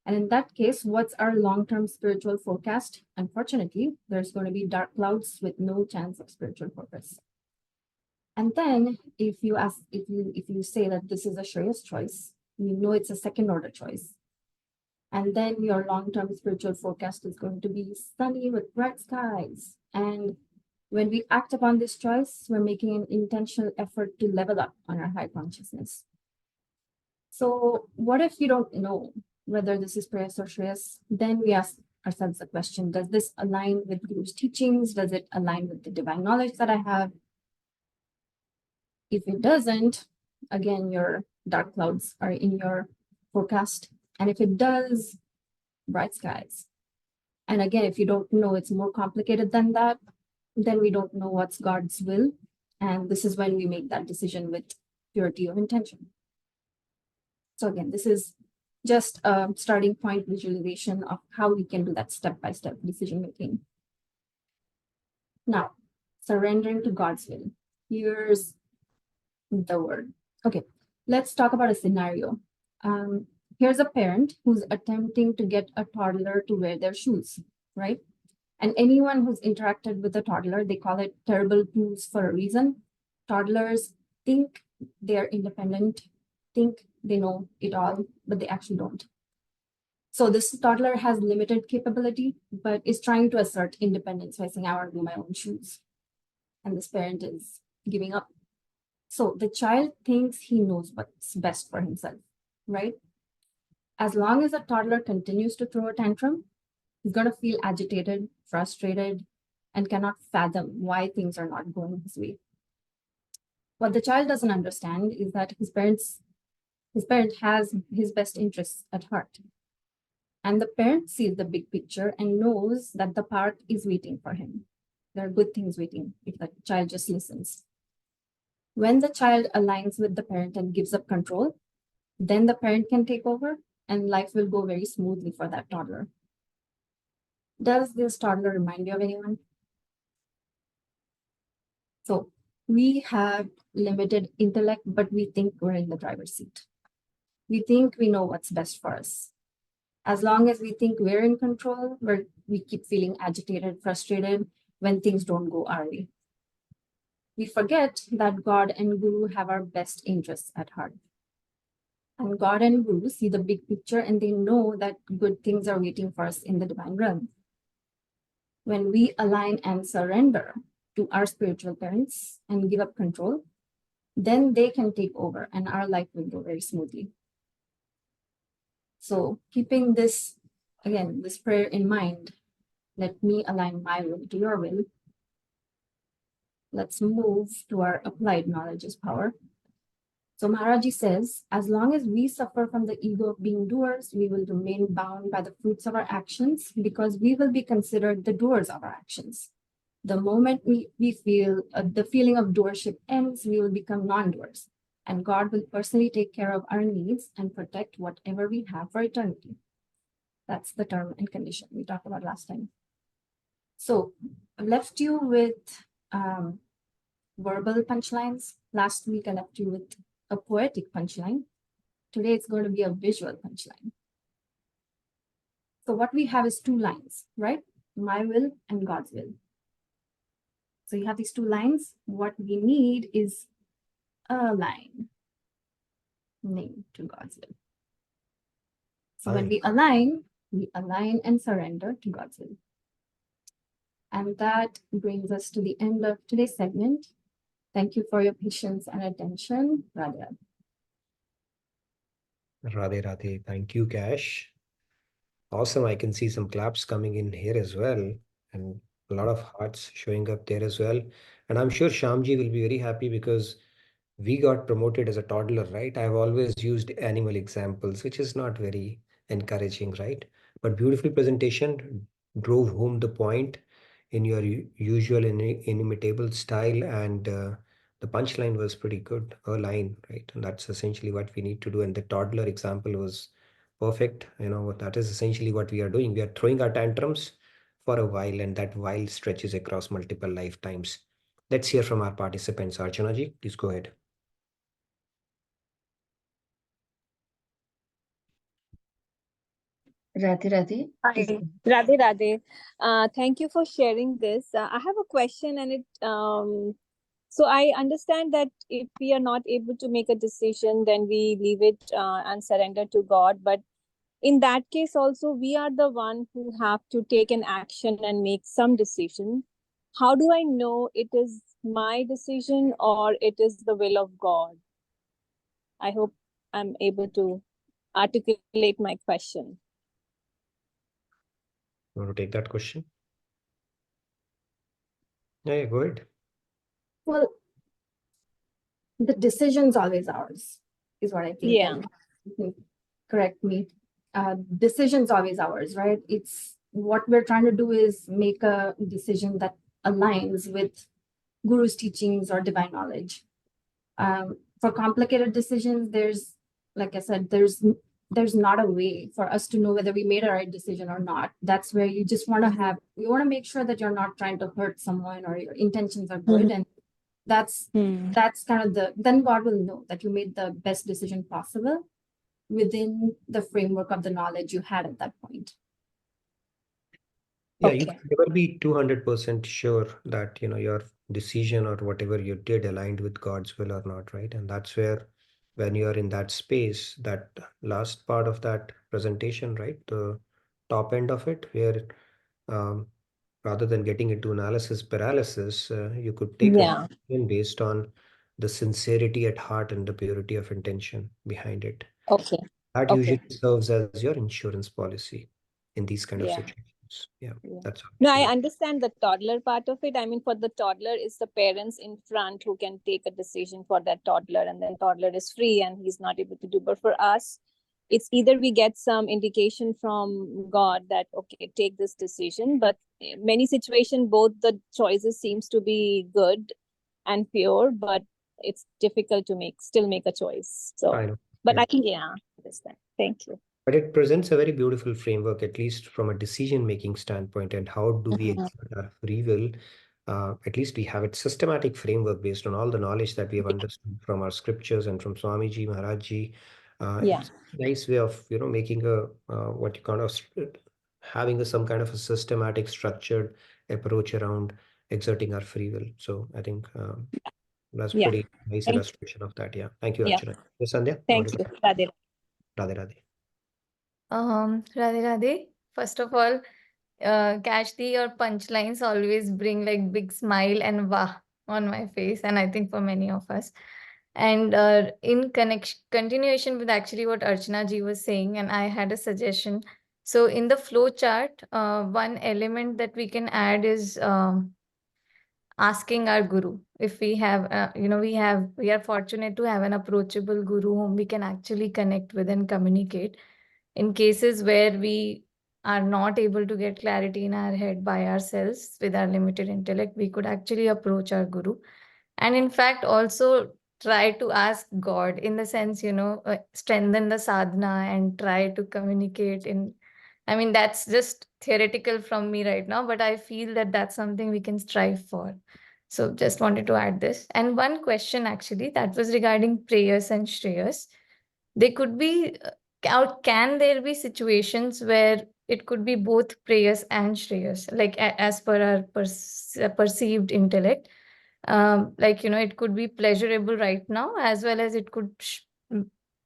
And in that case, what's our long-term spiritual forecast? Unfortunately, there's going to be dark clouds with no chance of spiritual purpose. And then if you say that this is a shreyas choice, we know it's a second order choice. And then your long-term spiritual forecast is going to be sunny with bright skies and When we act upon this choice, we're making an intentional effort to level up on our high consciousness. So what if you don't know whether this is Prayas or Shreyas? Then we ask ourselves the question, does this align with Guru's teachings? Does it align with the divine knowledge that I have? If it doesn't, again, your dark clouds are in your forecast. And if it does, bright skies. And again, if you don't know, it's more complicated than that, then we don't know what's God's will. And this is when we make that decision with purity of intention. So again, this is just a starting point visualization of how we can do that step-by-step decision making. Now, surrendering to God's will. Here's the word. Okay, let's talk about a scenario. Here's a parent who's attempting to get a toddler to wear their shoes, right? And anyone who's interacted with a toddler, they call it terrible twos for a reason. Toddlers think they're independent, think they know it all, but they actually don't. So this toddler has limited capability, but is trying to assert independence by saying, I want to do my own shoes. And this parent is giving up. So the child thinks he knows what's best for himself, right? As long as a toddler continues to throw a tantrum, he's going to feel agitated, frustrated, and cannot fathom why things are not going his way. What the child doesn't understand is that his parent has his best interests at heart. And the parent sees the big picture and knows that the park is waiting for him. There are good things waiting if the child just listens. When the child aligns with the parent and gives up control, then the parent can take over and life will go very smoothly for that toddler. Does this toddler remind you of anyone? So we have limited intellect, but we think we're in the driver's seat. We think we know what's best for us. As long as we think we're in control, we keep feeling agitated, frustrated when things don't go our way. We forget that God and Guru have our best interests at heart. And God and Guru see the big picture and they know that good things are waiting for us in the divine realm. When we align and surrender to our spiritual parents and give up control, then they can take over and our life will go very smoothly. So keeping this, again, this prayer in mind, let me align my will to your will. Let's move to our applied knowledge is power. So Maharaji says, as long as we suffer from the ego of being doers, we will remain bound by the fruits of our actions because we will be considered the doers of our actions. The moment we feel the feeling of doership ends, we will become non-doers. And God will personally take care of our needs and protect whatever we have for eternity. That's the term and condition we talked about last time. So I've left you with verbal punchlines. Last week I left you with a poetic punchline. Today it's going to be a visual punchline. So what we have is two lines, right? My will and God's will. So you have these two lines. What we need is a line named to God's will. So when we align and surrender to God's will. And that brings us to the end of today's segment. Thank you for your patience and attention. Radhe Radhe. Radhe Radhe. Thank you, Cash. Awesome. I can see some claps coming in here as well. And a lot of hearts showing up there as well. And I'm sure Shyamji will be very happy because we got promoted as a toddler, right? I've always used animal examples, which is not very encouraging, right? But beautiful presentation, drove home the point in your usual inimitable style, and the punchline was pretty good, a line, right? And that's essentially what we need to do. And the toddler example was perfect. You know, that is essentially what we are doing. We are throwing our tantrums for a while, and that while stretches across multiple lifetimes. Let's hear from our participants. Archana ji, please go ahead. Radhe Radhe. Hi, Radhe Radhe. Thank you for sharing this. I have a question, and so I understand that if we are not able to make a decision, then we leave it and surrender to God. But in that case, also we are the one who have to take an action and make some decision. how do I know it is my decision or it is the will of God? I hope I'm able to articulate my question. You want to take that question? Yeah, go ahead. Well, the decision's always ours, is what I think. Yeah. And you can correct me. Decision's always ours, right? It's what we're trying to do is make a decision that aligns with Guru's teachings or divine knowledge. For complicated decisions, there's, like I said, there's not a way for us to know whether we made a right decision or not. That's where you just want to make sure that you're not trying to hurt someone or your intentions are good. And that's kind of then God will know that you made the best decision possible within the framework of the knowledge you had at that point. Yeah, you can never be 200% sure that, your decision or whatever you did aligned with God's will or not, right? And that's where, when you are in that space, that last part of that presentation, right, the top end of it, where rather than getting into analysis paralysis, you could take a decision based on the sincerity at heart and the purity of intention behind it. Okay. That usually serves as your insurance policy in these kind of situations. Yeah, that's all. No, I understand the toddler part of it. I mean, for the toddler, it's the parents in front who can take a decision for that toddler, and then toddler is free and he's not able to do. But for us, it's either we get some indication from God that, okay, take this decision. But in many situations, both the choices seems to be good and pure, but it's difficult to still make a choice. So, I know. But I think, understand. Thank you. But it presents a very beautiful framework, at least from a decision-making standpoint, and how do we exert our free will? At least we have a systematic framework based on all the knowledge that we have understood from our scriptures and from Swamiji, Maharajji. It's a nice way of, making having some kind of a systematic, structured approach around exerting our free will. So I think that's pretty nice illustration of that. Yeah. Thank you, Archana. Yes, Sandhya? Thank you. Radhe. Radhe Radhe. Radhe Radhe. First of all, Kashti, your punchlines always bring like big smile and wah on my face, and I think for many of us. And in continuation with actually what Archana ji was saying, and I had a suggestion. So in the flow chart, one element that we can add is asking our guru. If we have, we are fortunate to have an approachable guru whom we can actually connect with and communicate. In cases where we are not able to get clarity in our head by ourselves with our limited intellect, we could actually approach our guru. And in fact, also try to ask God in the sense, strengthen the sadhana and try to communicate I mean, that's just theoretical from me right now, but I feel that that's something we can strive for. So just wanted to add this. And one question actually, that was regarding prayers and shreyas. They could be, can there be situations where it could be both prayers and shreyas, like as per our perceived intellect? It could be pleasurable right now, as well as it could,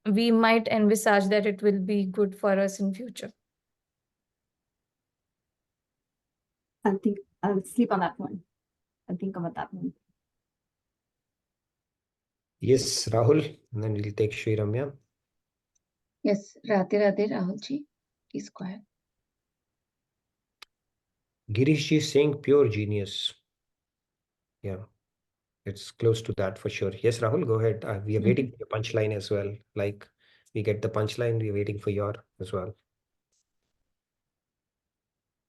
we might envisage that it will be good for us in future. I'll sleep on that one. I'll think about that one. Yes, Rahul, and then we'll take Shri Ramya. Yes, Radhe Radhe, Rahul ji. Please go ahead. Girish ji is saying pure genius. Yeah, it's close to that for sure. Yes, Rahul, go ahead. We are waiting for the punchline as well. Like we get the punchline, we're waiting for your as well.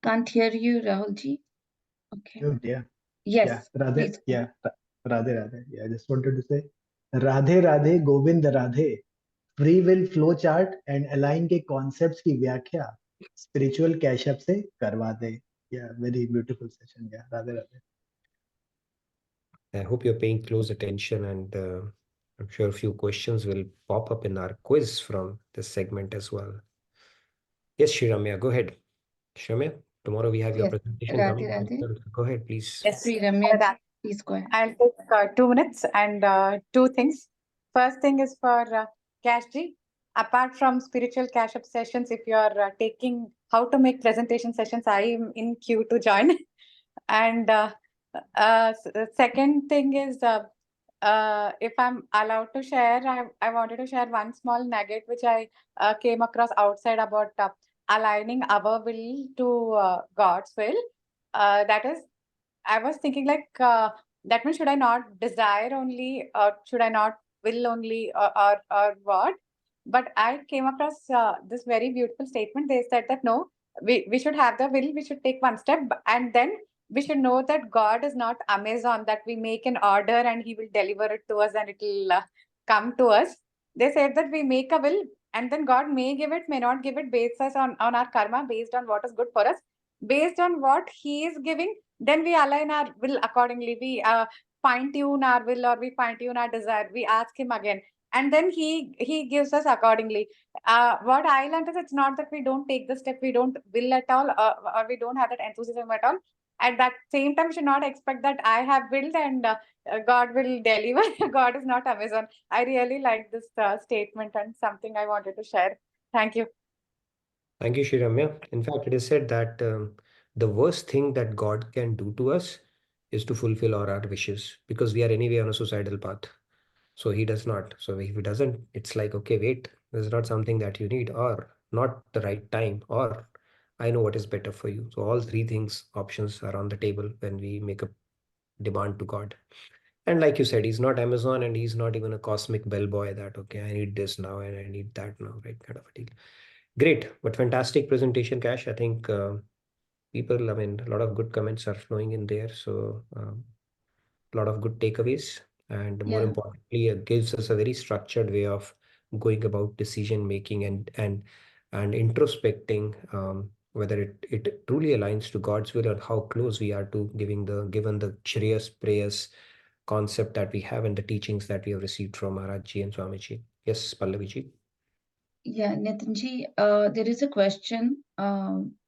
Can't hear you, Rahul ji. Okay. Yeah. Yes. Radhe. Yeah. Radhe Radhe. Yeah, I just wanted to say Radhe Radhe Govind Radhe. Free will flow chart and align के concepts की व्याख्या spiritual कैशअप से करवा दे. Yeah, very beautiful session. Yeah, Radhe Radhe. I hope you're paying close attention, and I'm sure a few questions will pop up in our quiz from this segment as well. Yes, Shri Ramya, go ahead. Shri Ramya, tomorrow we have your presentation coming. Go ahead, please. Yes, Shri Ramya, please go ahead. I'll take 2 minutes and two things. First thing is for Kashji. Apart from spiritual cash-up sessions, if you are taking how to make presentation sessions, I am in queue to join. And Second thing is, if I'm allowed to share, I wanted to share one small nugget which I came across outside about aligning our will to God's will. That is, I was thinking like, that means should I not desire only, or should I not will only, or what? But I came across this very beautiful statement. They said that no, we should have the will, we should take one step, and then we should know that God is not Amazon, that we make an order and He will deliver it to us and it will come to us. They said that we make a will, and then God may give it, may not give it, based us on our karma, based on what is good for us, based on what He is giving. Then we align our will accordingly. We fine tune our will, or we fine tune our desire. We ask Him again, and then He gives us accordingly. What I learned is, it's not that we don't take the step, we don't will at all, or we don't have that enthusiasm at all. At that same time, we should not expect that I have willed and God will deliver. God is not Amazon. I really like this statement, and something I wanted to share. Thank you. Thank you, Shiramya. In fact, it is said that the worst thing that God can do to us is to fulfill all our wishes, because we are anyway on a suicidal path. So He does not. So if He doesn't, it's like, okay, wait, this is not something that you need, or not the right time, or I know what is better for you. So all three things, options are on the table when we make a demand to God. And like you said, He's not Amazon, and He's not even a cosmic bellboy that, okay, I need this now and I need that now, right? Kind of a deal. Great, but fantastic presentation, Cash. I think people, I mean, a lot of good comments are flowing in there. So a lot of good takeaways, and more Yeah. importantly, it gives us a very structured way of going about decision making and introspecting, whether it truly aligns to God's will, or how close we are to given the Shreyas Prayas concept that we have and the teachings that we have received from Maharaj and Swamiji. Yes, Pallavi. Yeah, Nitinji, there is a question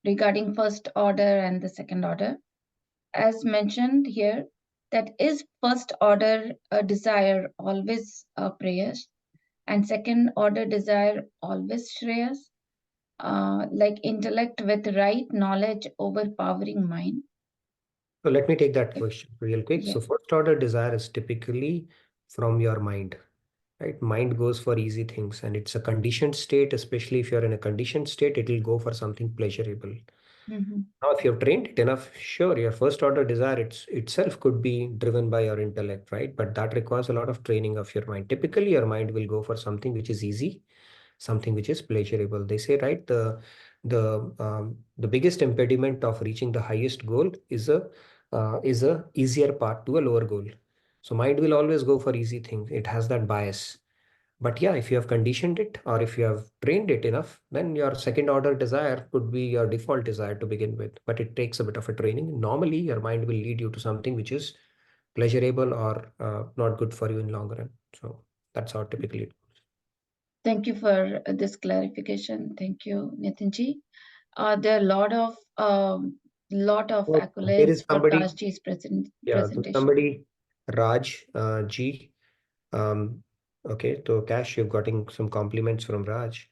regarding first order and the second order. As mentioned here, that is first order desire always prayers, and second order desire always shreyas, like intellect with right knowledge overpowering mind. So let me take that question real quick. Yeah. So first order desire is typically from your mind, right? Mind goes for easy things, and it's a conditioned state. Especially if you're in a conditioned state, it will go for something pleasurable. Mm-hmm. Now, if you've trained it enough, sure, your first order desire itself could be driven by your intellect, right? But that requires a lot of training of your mind. Typically, your mind will go for something which is easy, something which is pleasurable. They say, right, the biggest impediment of reaching the highest goal is a easier path to a lower goal. So mind will always go for easy things. It has that bias. But yeah, if you have conditioned it, or if you have trained it enough, then your second order desire could be your default desire to begin with. But it takes a bit of a training. Normally, your mind will lead you to something which is pleasurable or not good for you in long run. So that's how typically it goes. Thank you for this clarification. Thank you, Nitinji. There are a lot of So there is accolades for somebody, Kashji's yeah, there's presentation. somebody, Raj G. Okay, so Cash, you've gotten some compliments from Raj.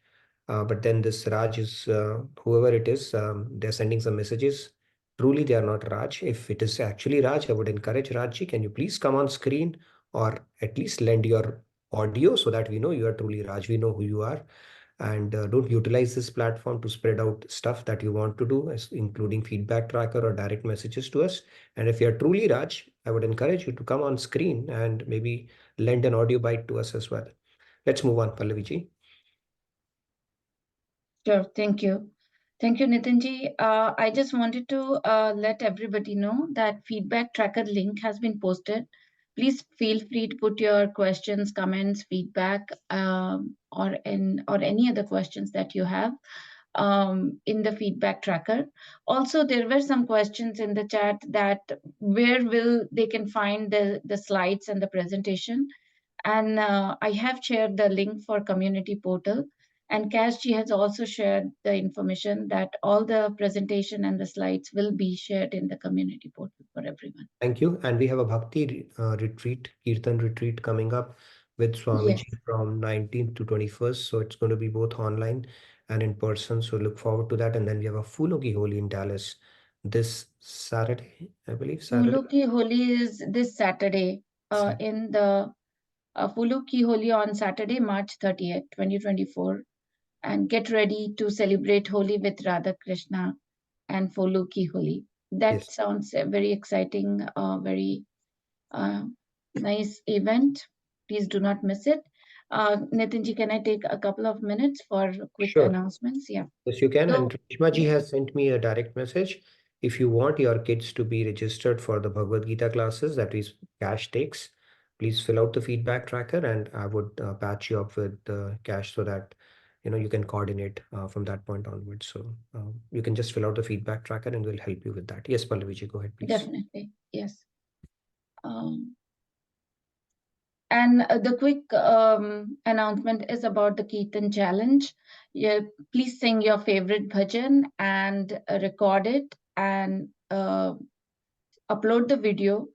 But then this Raj is whoever it is, they're sending some messages. Truly, they are not Raj. If it is actually Raj, I would encourage Rajji, can you please come on screen, or at least lend your audio so that we know you are truly Raj. We know who you are. And don't utilize this platform to spread out stuff that you want to do, including feedback tracker or direct messages to us. And if you're truly Raj, I would encourage you to come on screen and maybe lend an audio bite to us as well. Let's move on, Pallaviji. Sure, thank you. Thank you, Nitinji. I just wanted to let everybody know that feedback tracker link has been posted. Please feel free to put your questions, comments, feedback, or any other questions that you have in the feedback tracker. Also, there were some questions in the chat that where will they can find the slides and the presentation. And I have shared the link for community portal. And Kashji has also shared the information that all the presentation and the slides will be shared in the community portal for everyone. Thank you. And we have a Bhakti retreat, Kirtan retreat coming up with Swamiji from 19th to 21st. So it's going to be both online and in person. So look forward to that. And then we have a Fulogi Holi in Dallas, this Saturday, I believe. Saturday. Fulu Ki Holi is this Saturday. In the Fulu Ki Holi on Saturday, March 30th, 2024. And get ready to celebrate Holi with Radha Krishna and Fulu Ki Holi. That Yes. sounds very exciting, very nice event. Please do not miss it. Nitinji, can I take a couple of minutes for quick Sure. announcements? Yeah. Yes, you can. So, And Rishma ji yes. has sent me a direct message. If you want your kids to be registered for the Bhagavad Gita classes, that is Cash takes, please fill out the feedback tracker, and I would patch you up with Cash so that you can coordinate from that point onwards. So you can just fill out the feedback tracker, and we'll help you with that. Yes, Pallavi ji, go ahead, please. Definitely, yes. And the quick announcement is about the Kirtan challenge. Yeah, please sing your favorite bhajan and record it and upload the video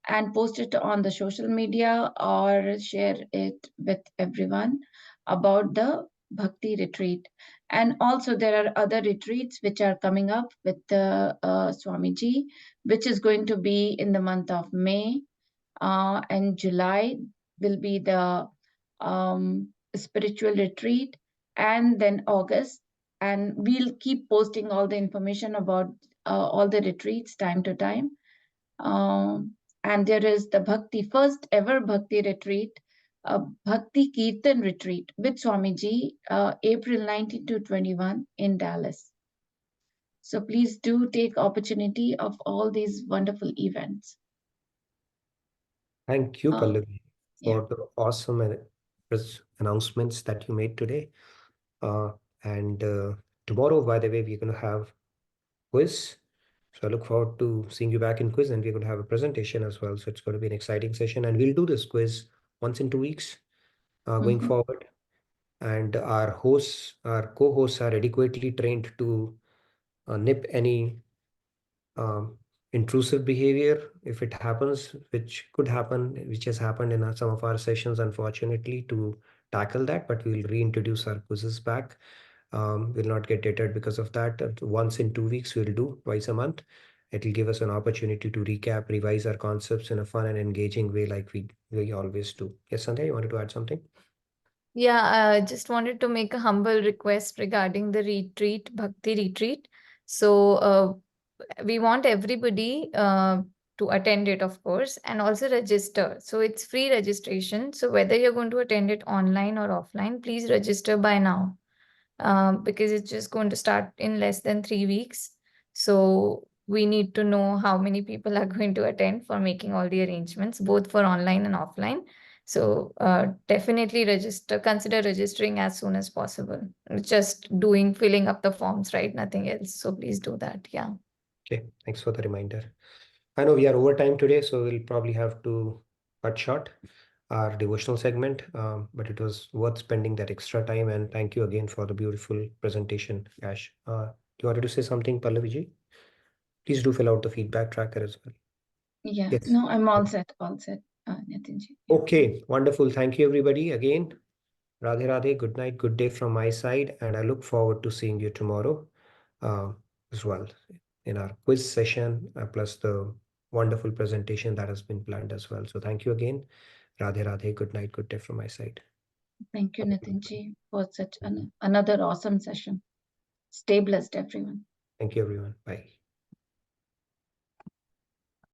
and post it on the social media or share it with everyone about the Bhakti retreat. And also there are other retreats which are coming up with the Swamiji, which is going to be in the month of May. And July will be the spiritual retreat, and then August. And we'll keep posting all the information about all the retreats time to time. And there is the first ever Bhakti retreat, Bhakti Kirtan retreat with Swamiji, April 19 to 21 in Dallas. So please do take opportunity of all these wonderful events. Thank you, Pallavi, for the awesome announcements that you made today. And tomorrow, by the way, we're going to have quiz. So I look forward to seeing you back in quiz, and we're going to have a presentation as well. So it's going to be an exciting session, and we'll do this quiz once in 2 weeks going forward. And our co-hosts are adequately trained to nip any intrusive behavior if it happens, which could happen, which has happened in some of our sessions, unfortunately, to tackle that. But we'll reintroduce our quizzes back. We'll not get deterred because of that. Once in 2 weeks, we'll do twice a month. It'll give us an opportunity to recap, revise our concepts in a fun and engaging way like we always do. Yes, Sandhya, you wanted to add something? Yeah, I just wanted to make a humble request regarding the retreat, Bhakti retreat. So we want everybody to attend it, of course, and also register. So it's free registration. So whether you're going to attend it online or offline, please register by now. Because it's just going to start in less than 3 weeks. So we need to know how many people are going to attend for making all the arrangements, both for online and offline. So definitely consider registering as soon as possible. Just filling up the forms, right? Nothing else. So please do that. Yeah. Okay, thanks for the reminder. I know we are over time today, so we'll probably have to cut short our devotional segment, but it was worth spending that extra time. And thank you again for the beautiful presentation, Ash. You wanted to say something, Pallavi ji? Please do fill out the feedback tracker as well. Yeah, yes. No, I'm all set, Nitinji. Okay, wonderful. Thank you, everybody. Again, Radhe Radhe, good night, good day from my side. And I look forward to seeing you tomorrow as well in our quiz session, plus the wonderful presentation that has been planned as well. So thank you again. Radhe Radhe, good night, good day from my side. Thank you, Nitinji, for such another awesome session. Stay blessed, everyone. Thank you, everyone. Bye.